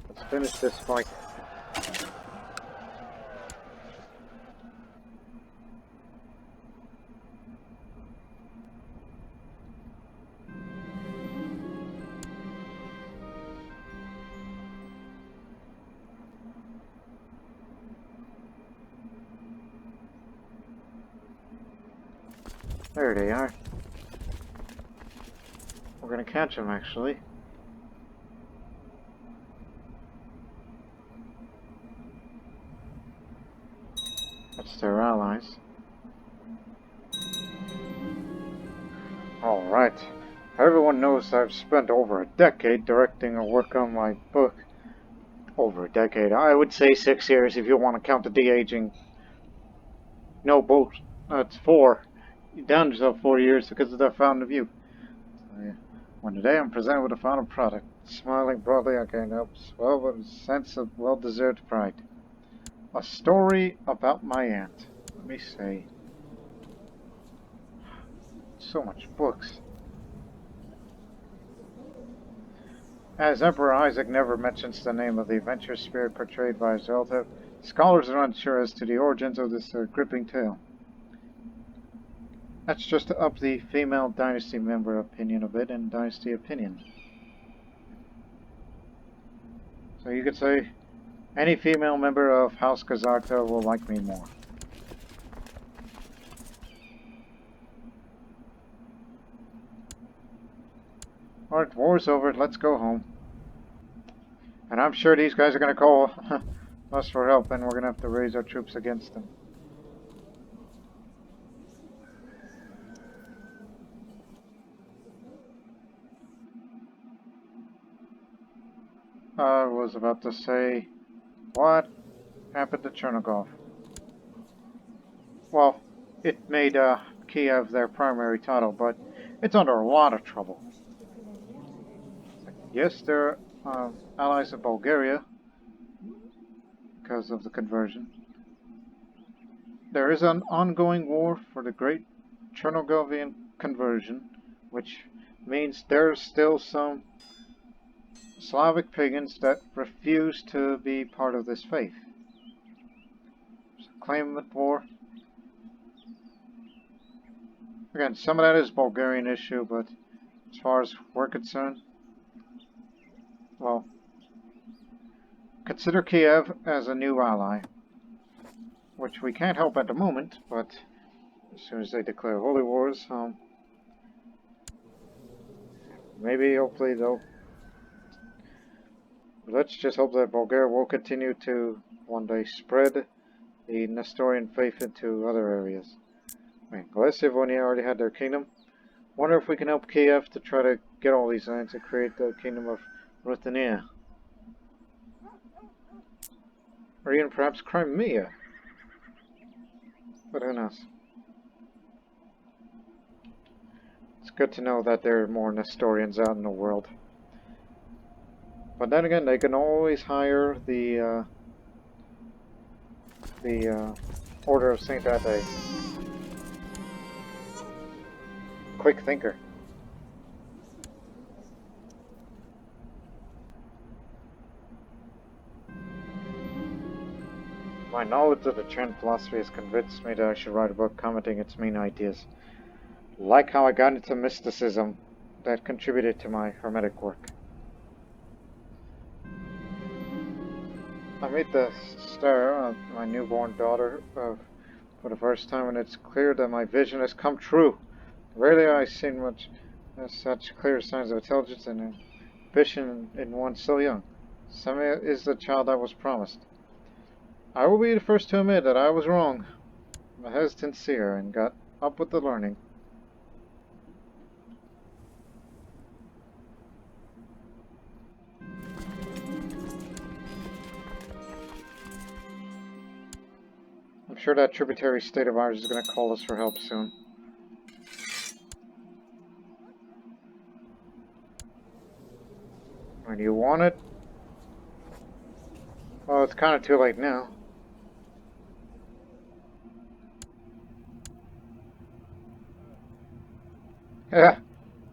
Let's finish this fight. There they are. We're gonna catch them, actually. That's their allies. Alright. Everyone knows I've spent over a decade directing a work on my book. Over a decade. I would say 6 years if you want to count the de-aging. No, both. It's 4. Down to 4 years because of the fountain of youth. So, yeah. When today I'm presented with a final product, smiling broadly, I can't help swell with a sense of well-deserved pride. A story about my aunt. Let me say. So much books. As Emperor Isaac never mentions the name of the adventurous spirit portrayed by his relative, scholars are unsure as to the origins of this gripping tale. That's just to up the female dynasty member opinion a bit and dynasty opinion. So you could say, any female member of House Kazarta will like me more. Alright, war's over, let's go home. And I'm sure these guys are going to call us for help, and we're going to have to raise our troops against them. I was about to say, what happened to Chernigov? Well, it made Kiev their primary title, but it's under a lot of trouble. Yes, they're allies of Bulgaria because of the conversion. There is an ongoing war for the great Chernogovian conversion, which means there's still some Slavic pagans that refuse to be part of this faith. Claimant war. Again, some of that is Bulgarian issue, but as far as we're concerned, well, consider Kiev as a new ally, which we can't help at the moment, but as soon as they declare holy wars, maybe, hopefully, they'll. Let's just hope that Bulgaria will continue to one day spread the Nestorian faith into other areas. I mean, Glesivvonia already had their kingdom. Wonder if we can help Kiev to try to get all these lands and create the kingdom of Ruthenia. Or even perhaps Crimea. But who knows? It's good to know that there are more Nestorians out in the world. But then again, they can always hire the Order of Saint Ade. Quick thinker. My knowledge of the Chen philosophy has convinced me that I should write a book commenting its main ideas. Like how I got into mysticism that contributed to my Hermetic work. I meet the star, my newborn daughter, for the first time, and it's clear that my vision has come true. Rarely have I seen much There's such clear signs of intelligence and ambition in one so young. Samia is the child I was promised. I will be the first to admit that I was wrong. My hesitancy here and got up with the learning. I'm sure that tributary state of ours is going to call us for help soon. When you want it? Well, it's kind of too late now. Yeah,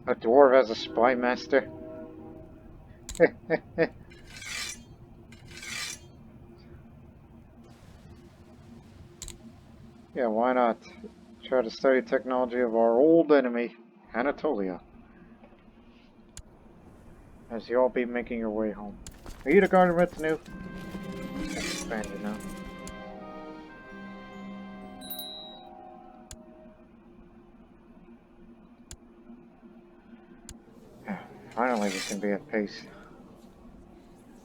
a dwarf as a spy master. Yeah, why not? Try to study technology of our old enemy, Anatolia. As you all be making your way home. Are you the guard retinue? Expanded now. Finally we can be at peace.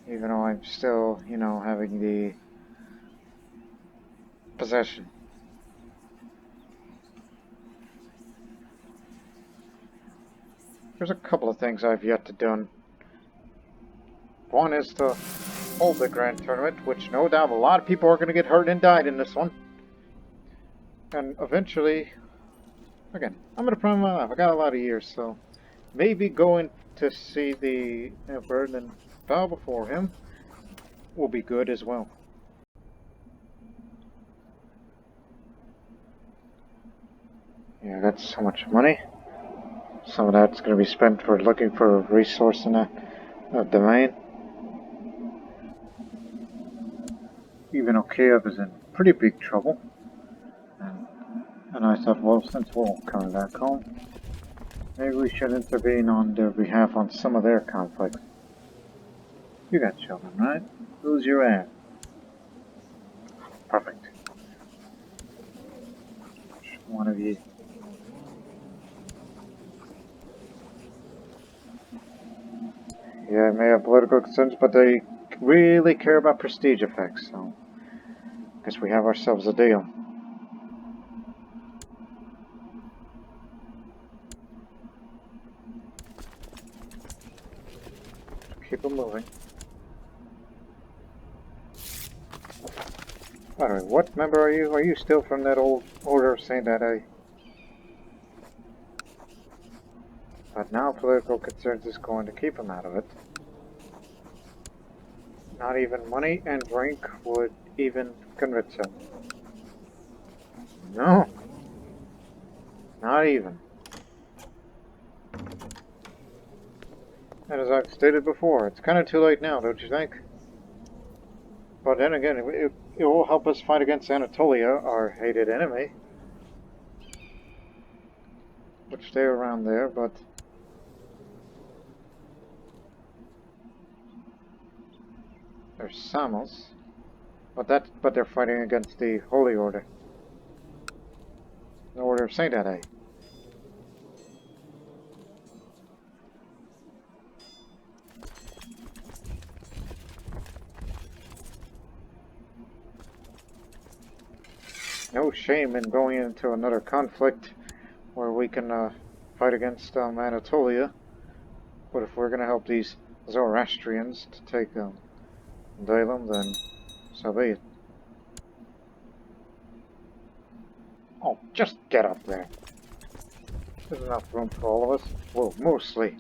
Even though I'm still, you know, having the possession. There's a couple of things I've yet to done. One is to hold the grand tournament, which no doubt a lot of people are going to get hurt and died in this one. And eventually, again, I'm going to prime my life. I got a lot of years, so maybe going to see the Emperor and then bow before him will be good as well. Yeah, that's so much money. Some of that's going to be spent for looking for a resource in that domain. Even though Kiev is in pretty big trouble. And I thought, well, since we're all coming back home, maybe we should intervene on their behalf on some of their conflicts. You got children, right? Who's your aunt? Perfect. Which one of you? Yeah, may have political concerns, but they really care about prestige effects, so I guess we have ourselves a deal. Keep them moving. By the way, what member are you? Are you still from that old Order of Saint Ade? But now political concerns is going to keep him out of it. Not even money and rank would even convince him. No. Not even. And as I've stated before, it's kind of too late now, don't you think? But then again, it will help us fight against Anatolia, our hated enemy. Which they're around there, but... There's Samos. But they're fighting against the Holy Order. The Order of Saint Ade. No shame in going into another conflict where we can fight against Anatolia. But if we're going to help these Zoroastrians to take Dalem, then so be it. Oh, just get up there. There's enough room for all of us. Well, mostly.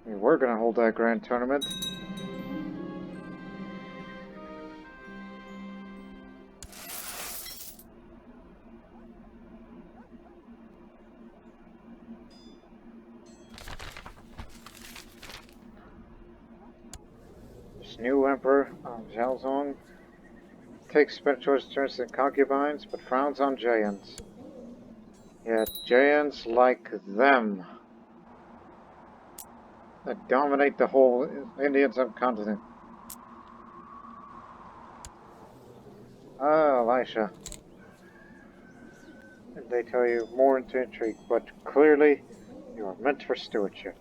We're gonna hold that grand tournament. This new emperor, Zhaozong, takes spiritual turns and concubines, but frowns on giants. Yeah, giants like them that dominate the whole Indian subcontinent. Ah, Elisha. They tell you more into intrigue, but clearly you are meant for stewardship.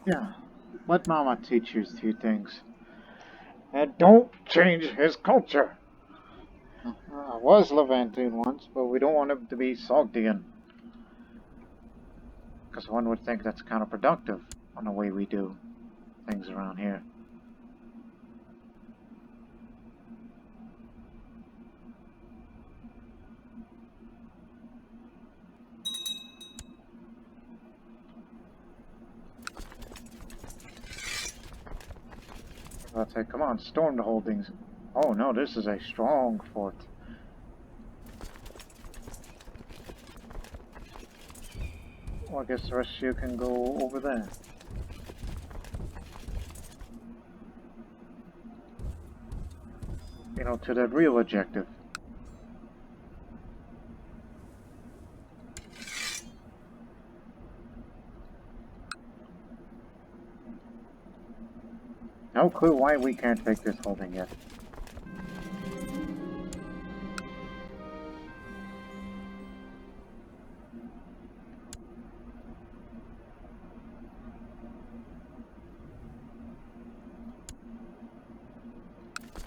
Yeah, let Mama teach you a few things. And don't change his culture. I was Levantine once, but we don't want him to be Sogdian. Because one would think that's counterproductive on the way we do things around here. I'd say, come on, storm the whole thing. Oh no, this is a strong fort. Well, I guess the rest of you can go over there. You know, to the real objective. No clue why we can't take this whole thing yet.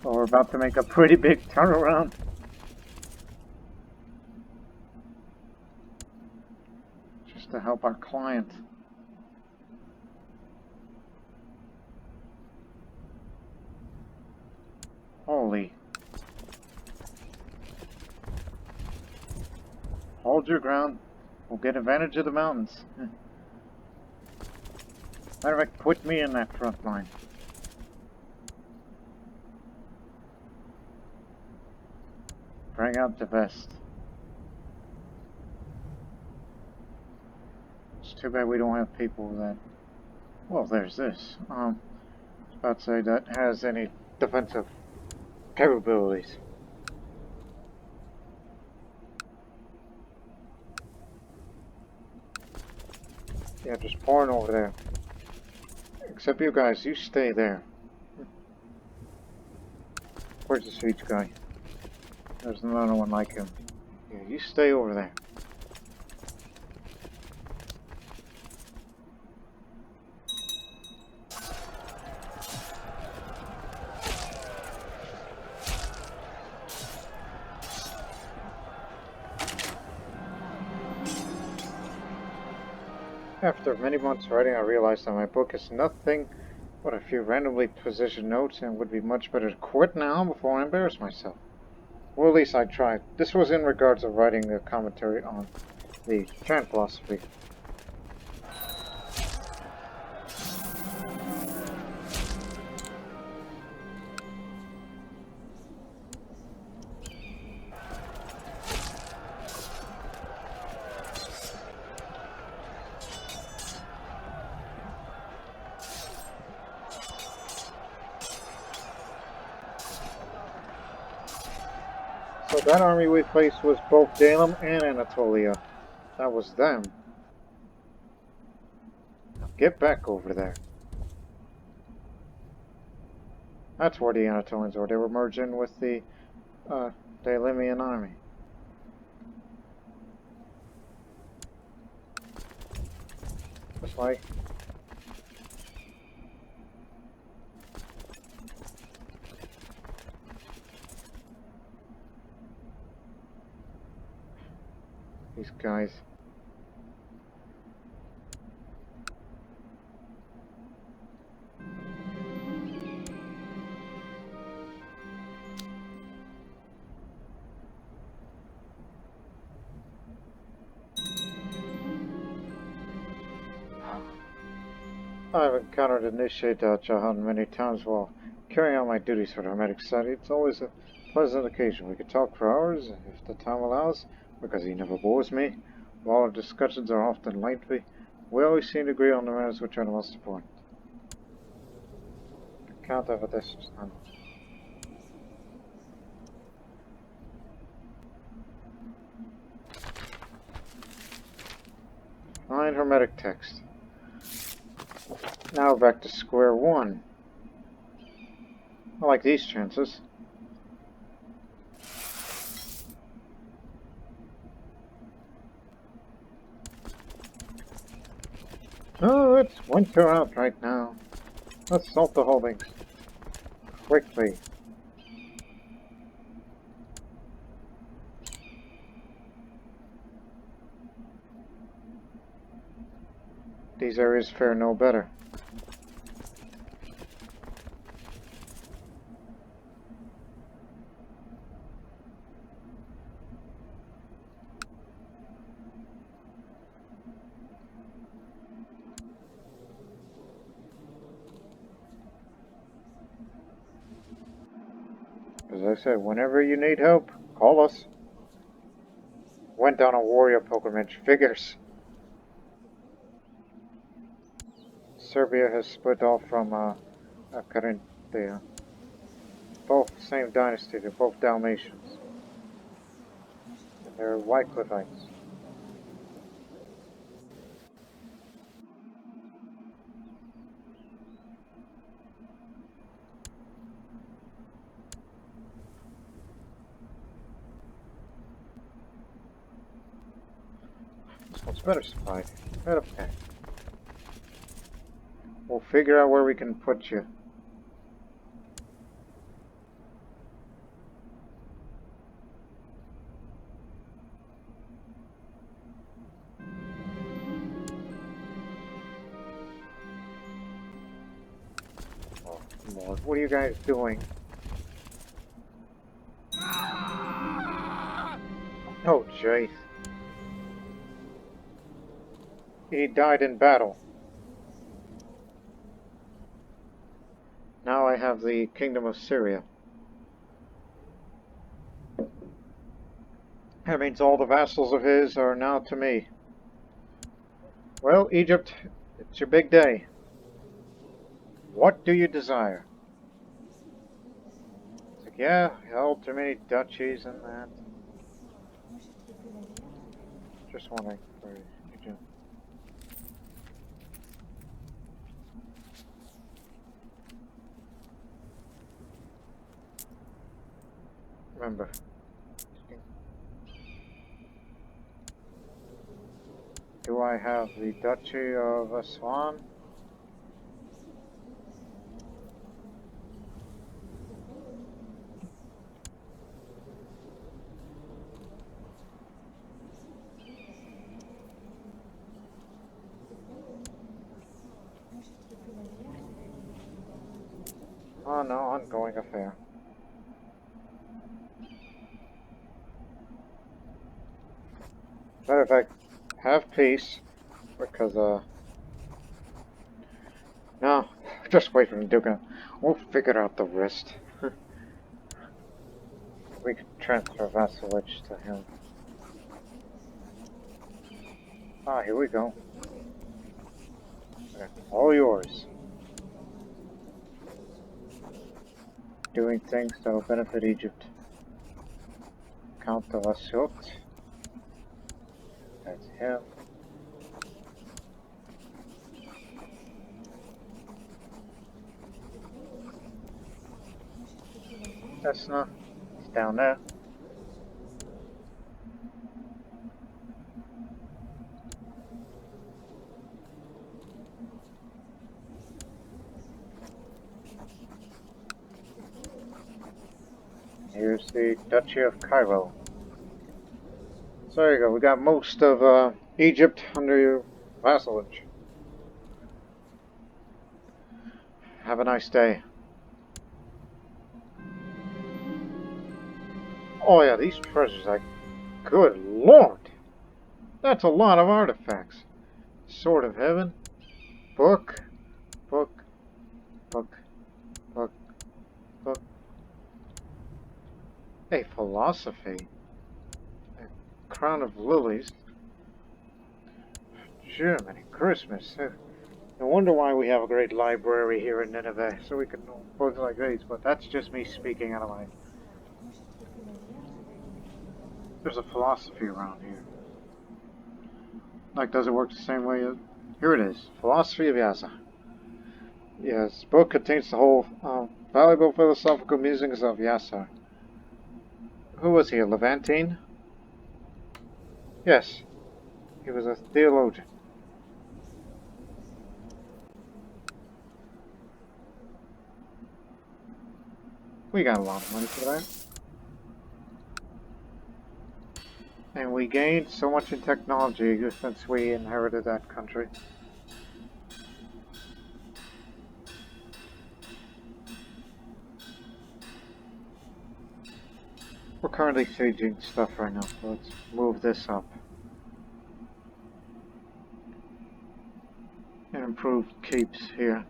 Well, we're about to make a pretty big turnaround. Just to help our client. Holy. Hold your ground. We'll get advantage of the mountains. Matter of fact, put me in that front line. Bring out the best. It's too bad we don't have people that... Well, there's this. I was about to say that has any defensive capabilities. Yeah, just pouring over there. Except you guys, you stay there. Where's the siege guy? There's another one like him. Yeah, you stay over there. After many months writing, I realized that my book is nothing but a few randomly positioned notes and would be much better to quit now before I embarrass myself. Well, at least I tried. This was in regards of writing a commentary on the Chan philosophy. So that army we faced was both Dalem and Anatolia. That was them. Now get back over there. That's where the Anatolians were. They were merging with the Dalemian army. Just like these guys. I've encountered Initiate Jahan many times while carrying out my duties for the Hermetic Society. It's always a pleasant occasion. We could talk for hours, if the time allows, because he never bores me. While our discussions are often lengthy, we always seem to agree on the matters which are the most important. Count of this one. 9 hermetic text. Now back to square one. I like these chances. Oh, it's winter out right now. Let's salt the holdings. Quickly. These areas fare no better. As I said, whenever you need help, call us. Went on a warrior pilgrimage. Figures. Serbia has split off from Carinthia. Both same dynasty. They're both Dalmatians. And they're Wyclifites. This one's better supplied. Right up there. We'll figure out where we can put you. Oh, Lord, what are you guys doing? Oh, jeez. He died in battle. Now I have the Kingdom of Syria. That means all the vassals of his are now to me. Well, Egypt, it's your big day. What do you desire? It's like, yeah, held too many duchies and that. Just wondering for Egypt. Remember. Do I have the Duchy of Aswan? Oh no, ongoing affair. Matter of fact, have peace, because, no, just wait for him, Duke. We'll figure out the rest. We can transfer vassalage to him. Ah, here we go. All yours. Doing things that will benefit Egypt. Count of Assyut. That's him. That's not. It's down there. Here's the Duchy of Cairo. So there you go. We got most of Egypt under your vassalage. Have a nice day. Oh yeah, these treasures, like, good lord! That's a lot of artifacts. Sword of Heaven, book, book, book, book, book. A philosophy. A crown of lilies. Germany, Christmas. No wonder why we have a great library here in Nineveh, so we can know books like these, but that's just me speaking out of my... There's a philosophy around here. Like, does it work the same way? Here it is. Philosophy of Yasa. Yes, this book contains the whole valuable philosophical musings of Yasa. Who was he, a Levantine? Yes, he was a theologian. We got a lot of money for that. And we gained so much in technology since we inherited that country. We're currently sieging stuff right now, so let's move this up. And improve keeps here.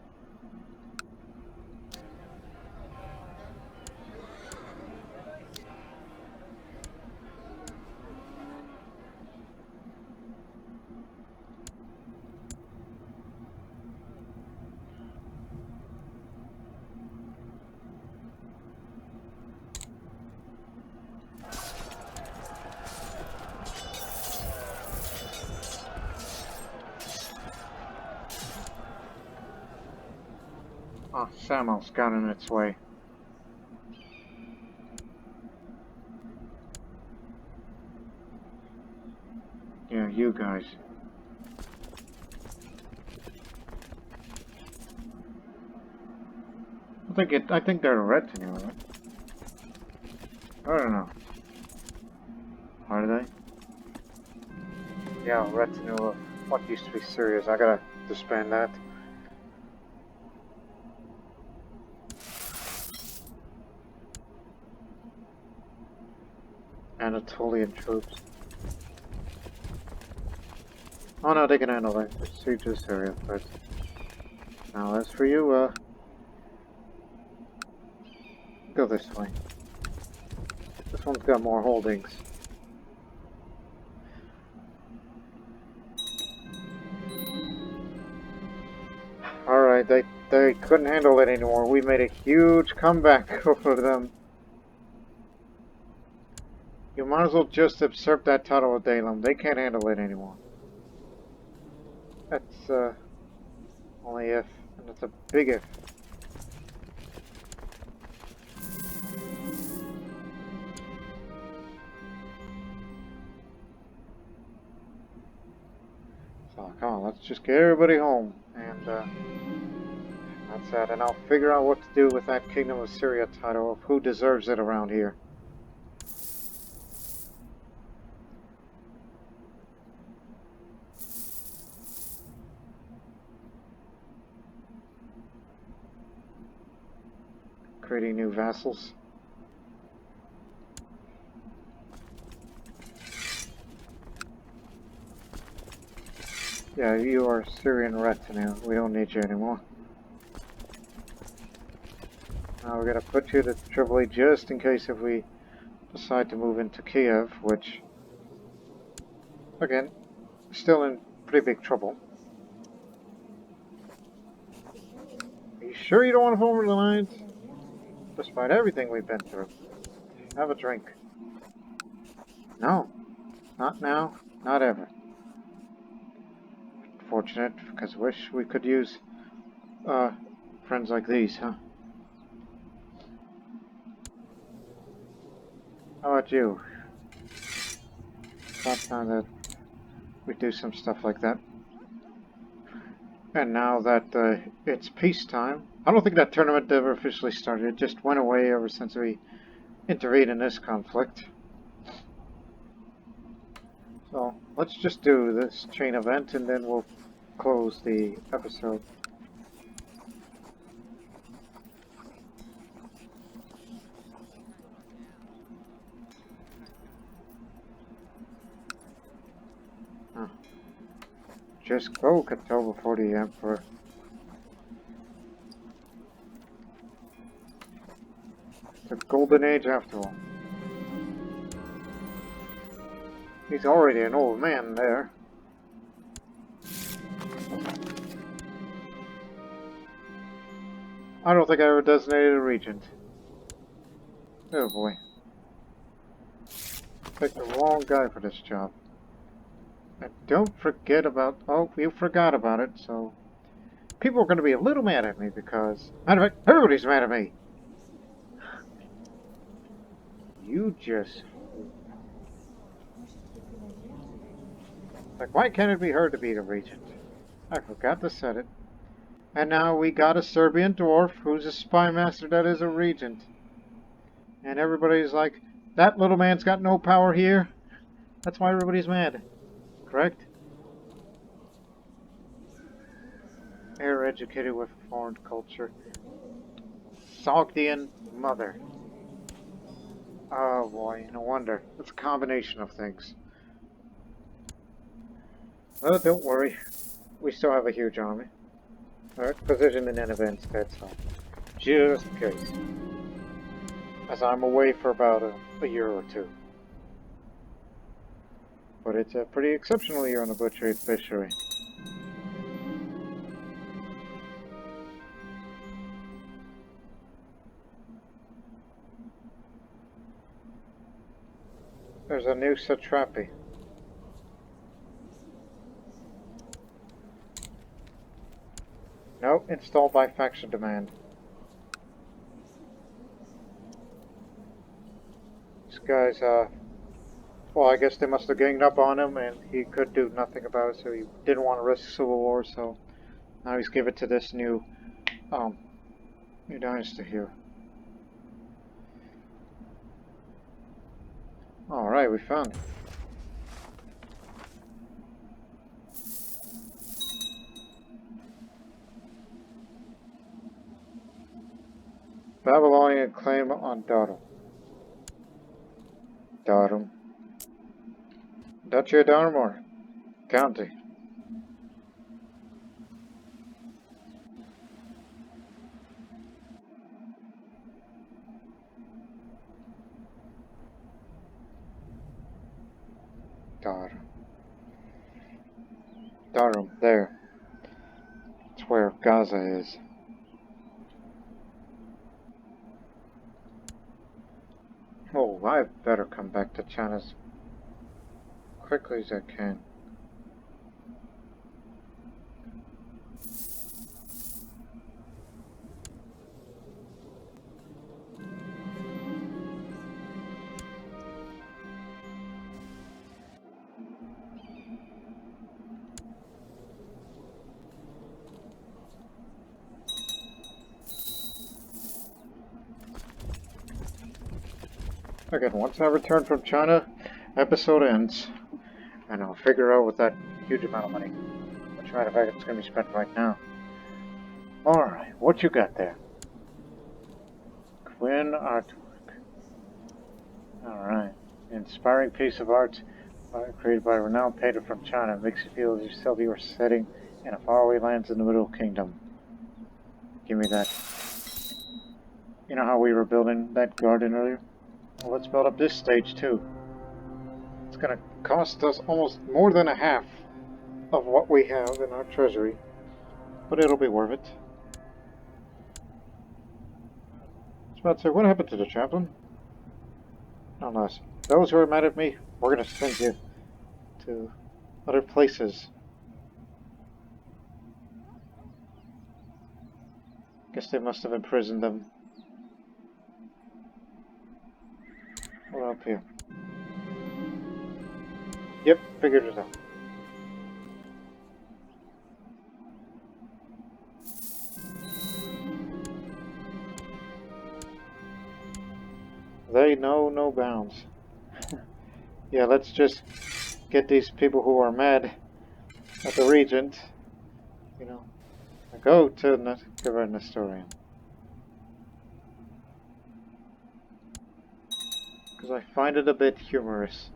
Oh, Samuel's got in its way. Yeah, you guys. I think they're a retinue, right? I don't know. Are they? Yeah, retinue of what used to be Syria's. I gotta disband that. Anatolian troops. Oh no, they can handle it. Let's siege this area first. Now as for you, go this way. This one's got more holdings. Alright, they couldn't handle it anymore. We made a huge comeback over them. You might as well just usurp that title of Dalem. They can't handle it anymore. That's, only if, and it's a big if. So, come on, let's just get everybody home, and, that's that, and I'll figure out what to do with that Kingdom of Syria title, of who deserves it around here. Creating new vassals. Yeah, you are Syrian retinue. We don't need you anymore. Now we're gonna put you to Tripoli just in case if we decide to move into Kiev, which, again, still in pretty big trouble. Are you sure you don't want to form an alliance? Despite everything we've been through. Have a drink. No. Not now. Not ever. Fortunate, because wish we could use, friends like these, huh? How about you? It's about time that we do some stuff like that. And now that it's peacetime, I don't think that tournament ever officially started. It just went away ever since we intervened in this conflict. So let's just do this chain event and then we'll close the episode. Huh. Just go, Cato, before the Emperor. It's a golden age after all. He's already an old man there. I don't think I ever designated a regent. Oh boy. Picked the wrong guy for this job. And don't forget about... Oh, you forgot about it, so... People are going to be a little mad at me because... Matter of fact, everybody's mad at me! You just... Like, why can't it be her to be the regent? I forgot to set it. And now we got a Serbian dwarf who's a spy master that is a regent. And everybody's like, that little man's got no power here. That's why everybody's mad. Correct? They're educated with foreign culture. Sogdian mother. Oh boy, no wonder. It's a combination of things. Well, don't worry. We still have a huge army. Alright, position in Nineveh instead, so... Just in case. As I'm away for about a year or two. But it's a pretty exceptional year on the butchery and fishery. There's a new satrapy. Nope, installed by faction demand. This guy's, well, I guess they must have ganged up on him and he could do nothing about it, so he didn't want to risk civil war, so now he's given it to this new dynasty here. Alright, we found it. Babylonian claim on Darum. Darum. Duchy of Darum or county? Darum. Darum, there. It's where Gaza is. Oh, I better come back to China as quickly as I can. Again, once I return from China, episode ends, and I'll figure out with that huge amount of money, which matter of fact it's going to be spent right now. Alright, what you got there? Quinn artwork. Alright, inspiring piece of art created by a renowned painter from China. Makes you feel as yourself you are setting in a faraway lands in the Middle Kingdom. Give me that. You know how we were building that garden earlier? Well, let's build up this stage too. It's gonna cost us almost more than a half of what we have in our treasury, but it'll be worth it. I was about to say, what happened to the chaplain? Unless those who are mad at me, we're gonna send you to other places. Guess they must have imprisoned them. What up here? Yep, figured it out. They know no bounds. Yeah, let's just get these people who are mad at the regent, you know, go to the Nestorian. Because I find it a bit humorous.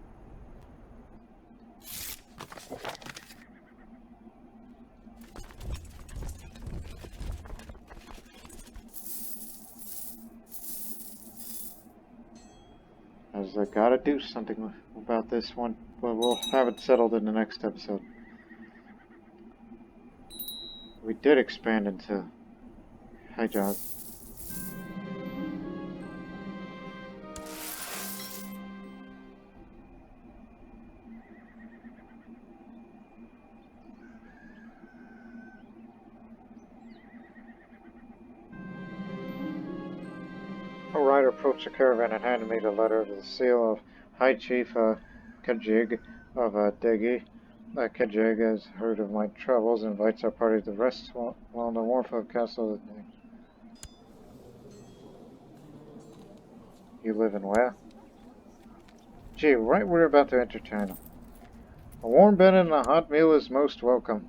As I gotta do something about this one, but we'll have it settled in the next episode. We did expand into Hi, John. A rider approached the caravan and handed me the letter with the seal of High Chief Kajig of Degi. Kajig has heard of my troubles and invites our party to rest while in the warmth of Castle. You live in where? Gee, right we're about to enter China. A warm bed and a hot meal is most welcome.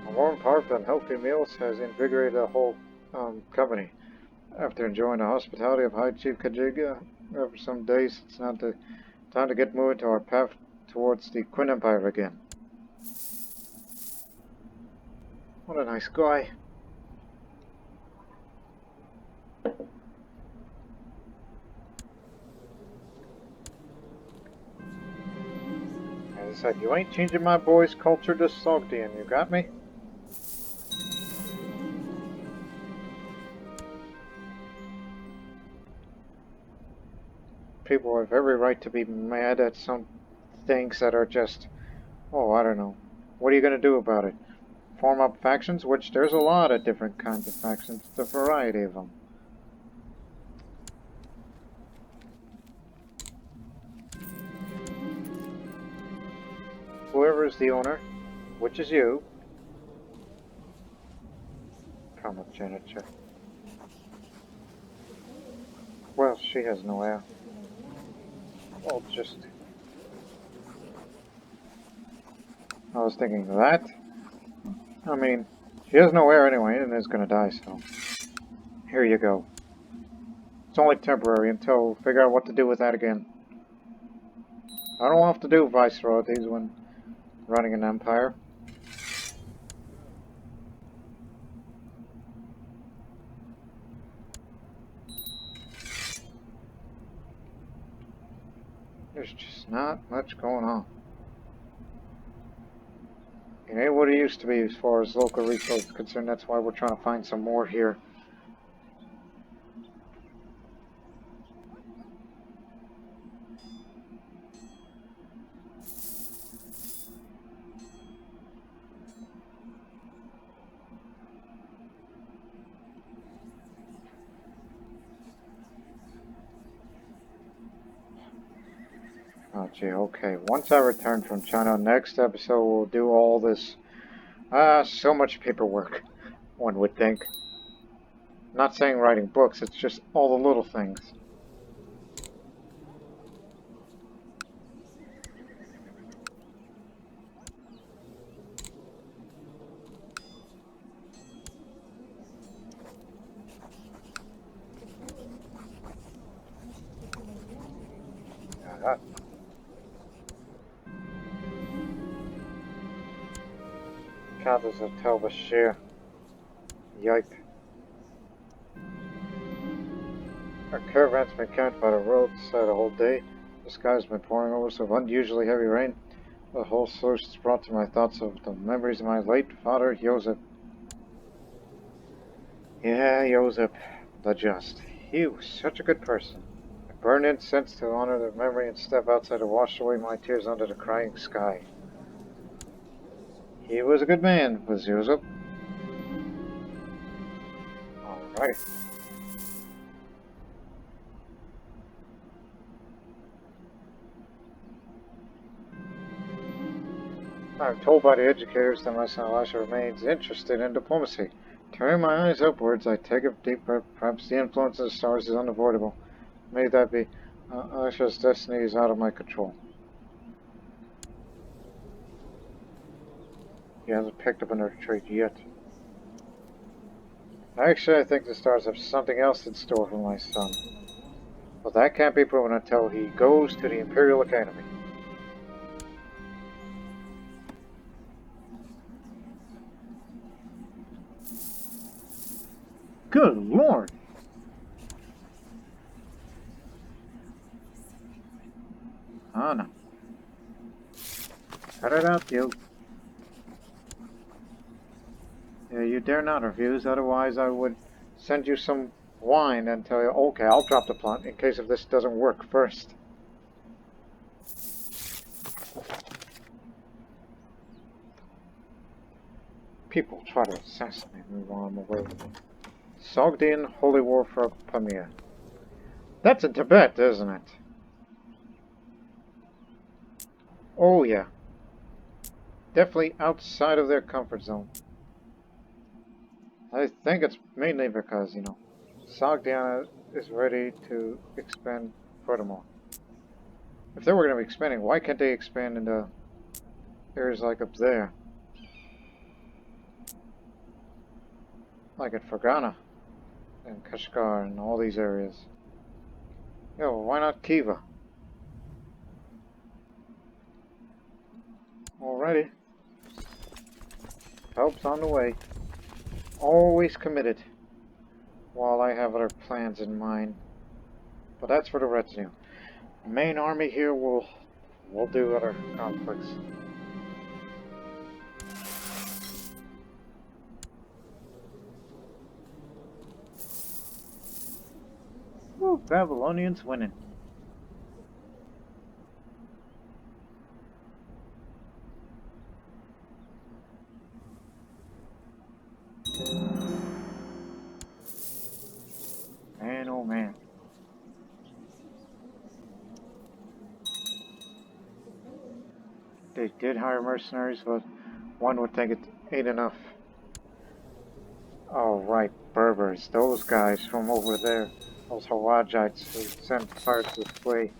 A warm hearth and healthy meals has invigorated the whole company. After enjoying the hospitality of High Chief Kajiga for some days, it's now time to get moving to our path towards the Qin Empire again. What a nice guy. As I said, you ain't changing my boy's culture to Sogdiana, you got me? People have every right to be mad at some things that are just, oh, I don't know. What are you going to do about it? Form up factions, which there's a lot of different kinds of factions, the variety of them. Whoever is the owner, which is you, come up, Janitor. Well, she has no heir. Well, just... I was thinking that. I mean, she has no heir anyway and is going to die, so... Here you go. It's only temporary until we figure out what to do with that again. I don't have to do viceroyalties when running an empire. There's just not much going on. It ain't what it used to be as far as local resources concerned. That's why we're trying to find some more here. Oh gee, okay. Once I return from China, next episode we'll do all this. So much paperwork, one would think. Not saying writing books, it's just all the little things. Countess of Tel Bashir. Yipe. Our caravan's been camped by the roadside the whole day. The sky's been pouring over some unusually heavy rain. The whole source has brought to my thoughts of the memories of my late father, Joseph. Yeah, Joseph, the Just. He was such a good person. I burn incense to honor their memory and step outside to wash away my tears under the crying sky. He was a good man, was Joseph. Alright. I'm told by the educators that my son Elisha remains interested in diplomacy. Turning my eyes upwards, I take a deep breath. Perhaps the influence of the stars is unavoidable. May that be. Elisha's destiny is out of my control. He hasn't picked up another trait yet. Actually, I think the stars have something else in store for my son. But that can't be proven until he goes to the Imperial Academy. Good Lord! Oh no. Cut it out, you. Yeah, you dare not refuse, otherwise I would send you some wine and tell you, okay, I'll drop the plot in case if this doesn't work first. People try to assassinate me while I'm away. Sogdian Holy War for Pamir. That's in Tibet, isn't it? Oh yeah. Definitely outside of their comfort zone. I think it's mainly because, you know, Sogdiana is ready to expand furthermore. If they were going to be expanding, why can't they expand into areas like up there? Like at Fergana and Kashgar and all these areas. Yeah, well, why not Kiva? Alrighty. Help's on the way. Always committed. While I have other plans in mind. But that's for the retinue. Main army here will do other conflicts. Woo, Babylonians winning. Man, oh man. They did hire mercenaries, but one would think it ain't enough. Oh, right, Berbers. Those guys from over there. Those Hawajites who sent pirates this way.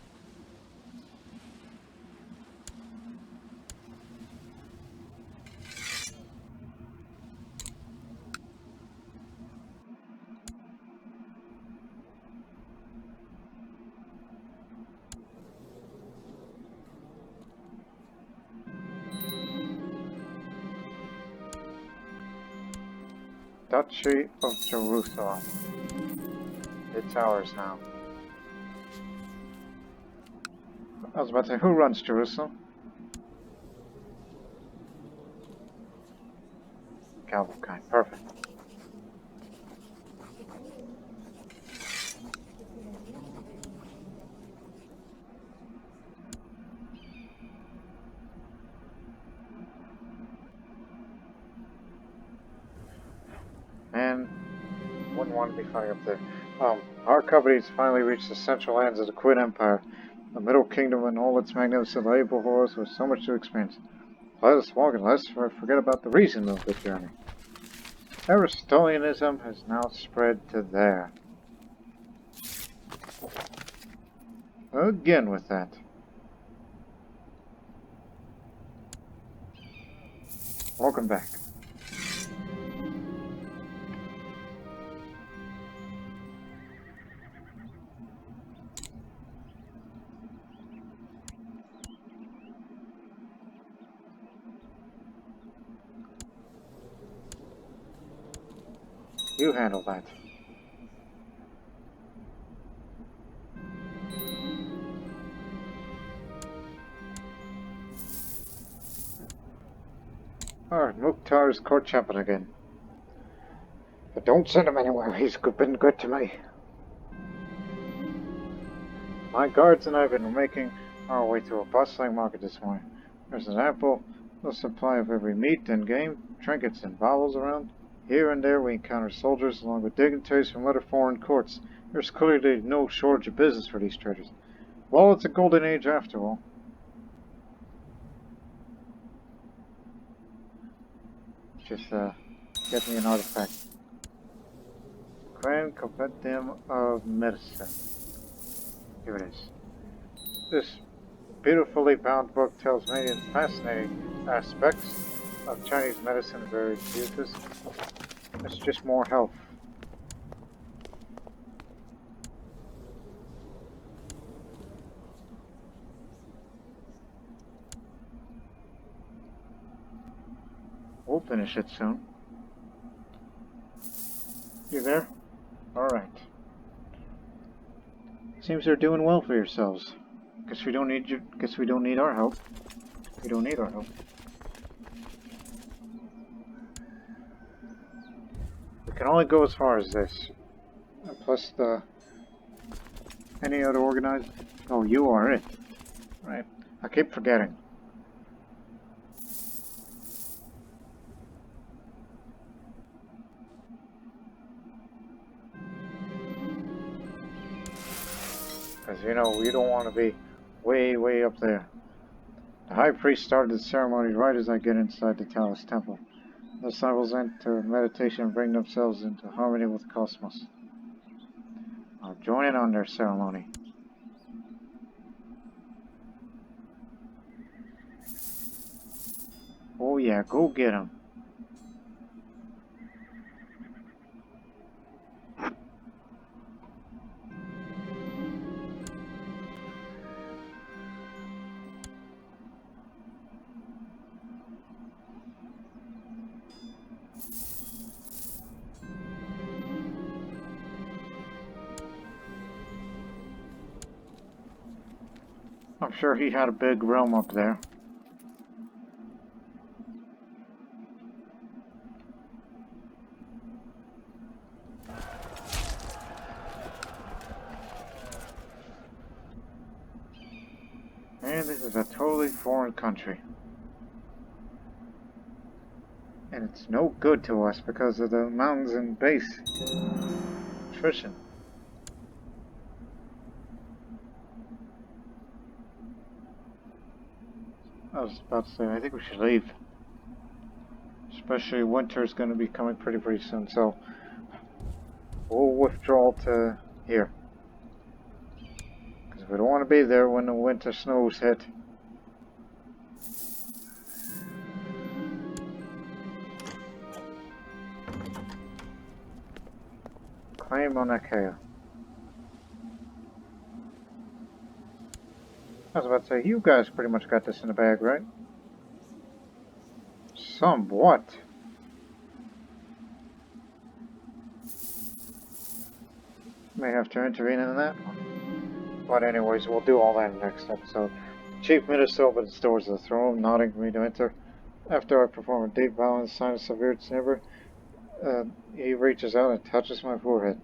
Duchy of Jerusalem. It's ours now. I was about to say, who runs Jerusalem? Calvin, perfect. Man, wouldn't want to be fighting up there. Our company's finally reached the central lands of the Quid Empire, the Middle Kingdom and all its magnificent lay before us with so much to experience. Let us walk and let's forget about the reason of the journey. Aristotelianism has now spread to there. Again with that. Welcome back. You handle that. Alright, Mukhtar's court champion again. But don't send him anywhere, he's been good to me. My guards and I have been making our way to a bustling market this morning. There's an ample supply of every meat and game, trinkets and baubles around. Here and there we encounter soldiers along with dignitaries from other foreign courts. There's clearly no shortage of business for these traders. Well, it's a golden age after all. Just get me an artifact. Grand Compendium of Medicine. Here it is. This beautifully bound book tells many fascinating aspects of Chinese medicine and various uses. It's just more health. We'll finish it soon. You there? Alright. Seems you're doing well for yourselves. Guess we don't need you. Guess we don't need our help. We don't need our help. We can only go as far as this. Plus any other organized... Oh, you are it. Right. I keep forgetting. Because, you know, we don't want to be way, way up there. The High Priest started the ceremony right as I get inside the Talos Temple. The disciples enter meditation and bring themselves into harmony with the cosmos. I'll join in on their ceremony. Oh yeah, go get him. I'm sure he had a big realm up there. And this is a totally foreign country. And it's no good to us because of the mountains and base attrition. I was about to say, I think we should leave. Especially winter's going to be coming pretty soon, so we'll withdraw to here. Because we don't want to be there when the winter snows hit. Claim on Achaia. I was about to say, you guys pretty much got this in the bag, right? Somewhat. May have to intervene in that one. But anyways, we'll do all that in the next episode. Chief Minister opens the doors of the throne, nodding for me to enter. After I perform a deep bow and sign of severe timber, he reaches out and touches my forehead.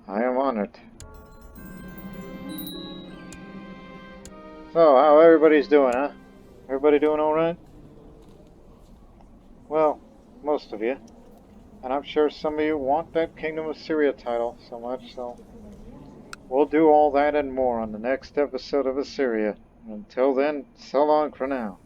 I am honored. So, how everybody's doing, huh? Everybody doing alright? Well, most of you. And I'm sure some of you want that Kingdom of Assyria title so much, so we'll do all that and more on the next episode of Assyria. Until then, so long for now.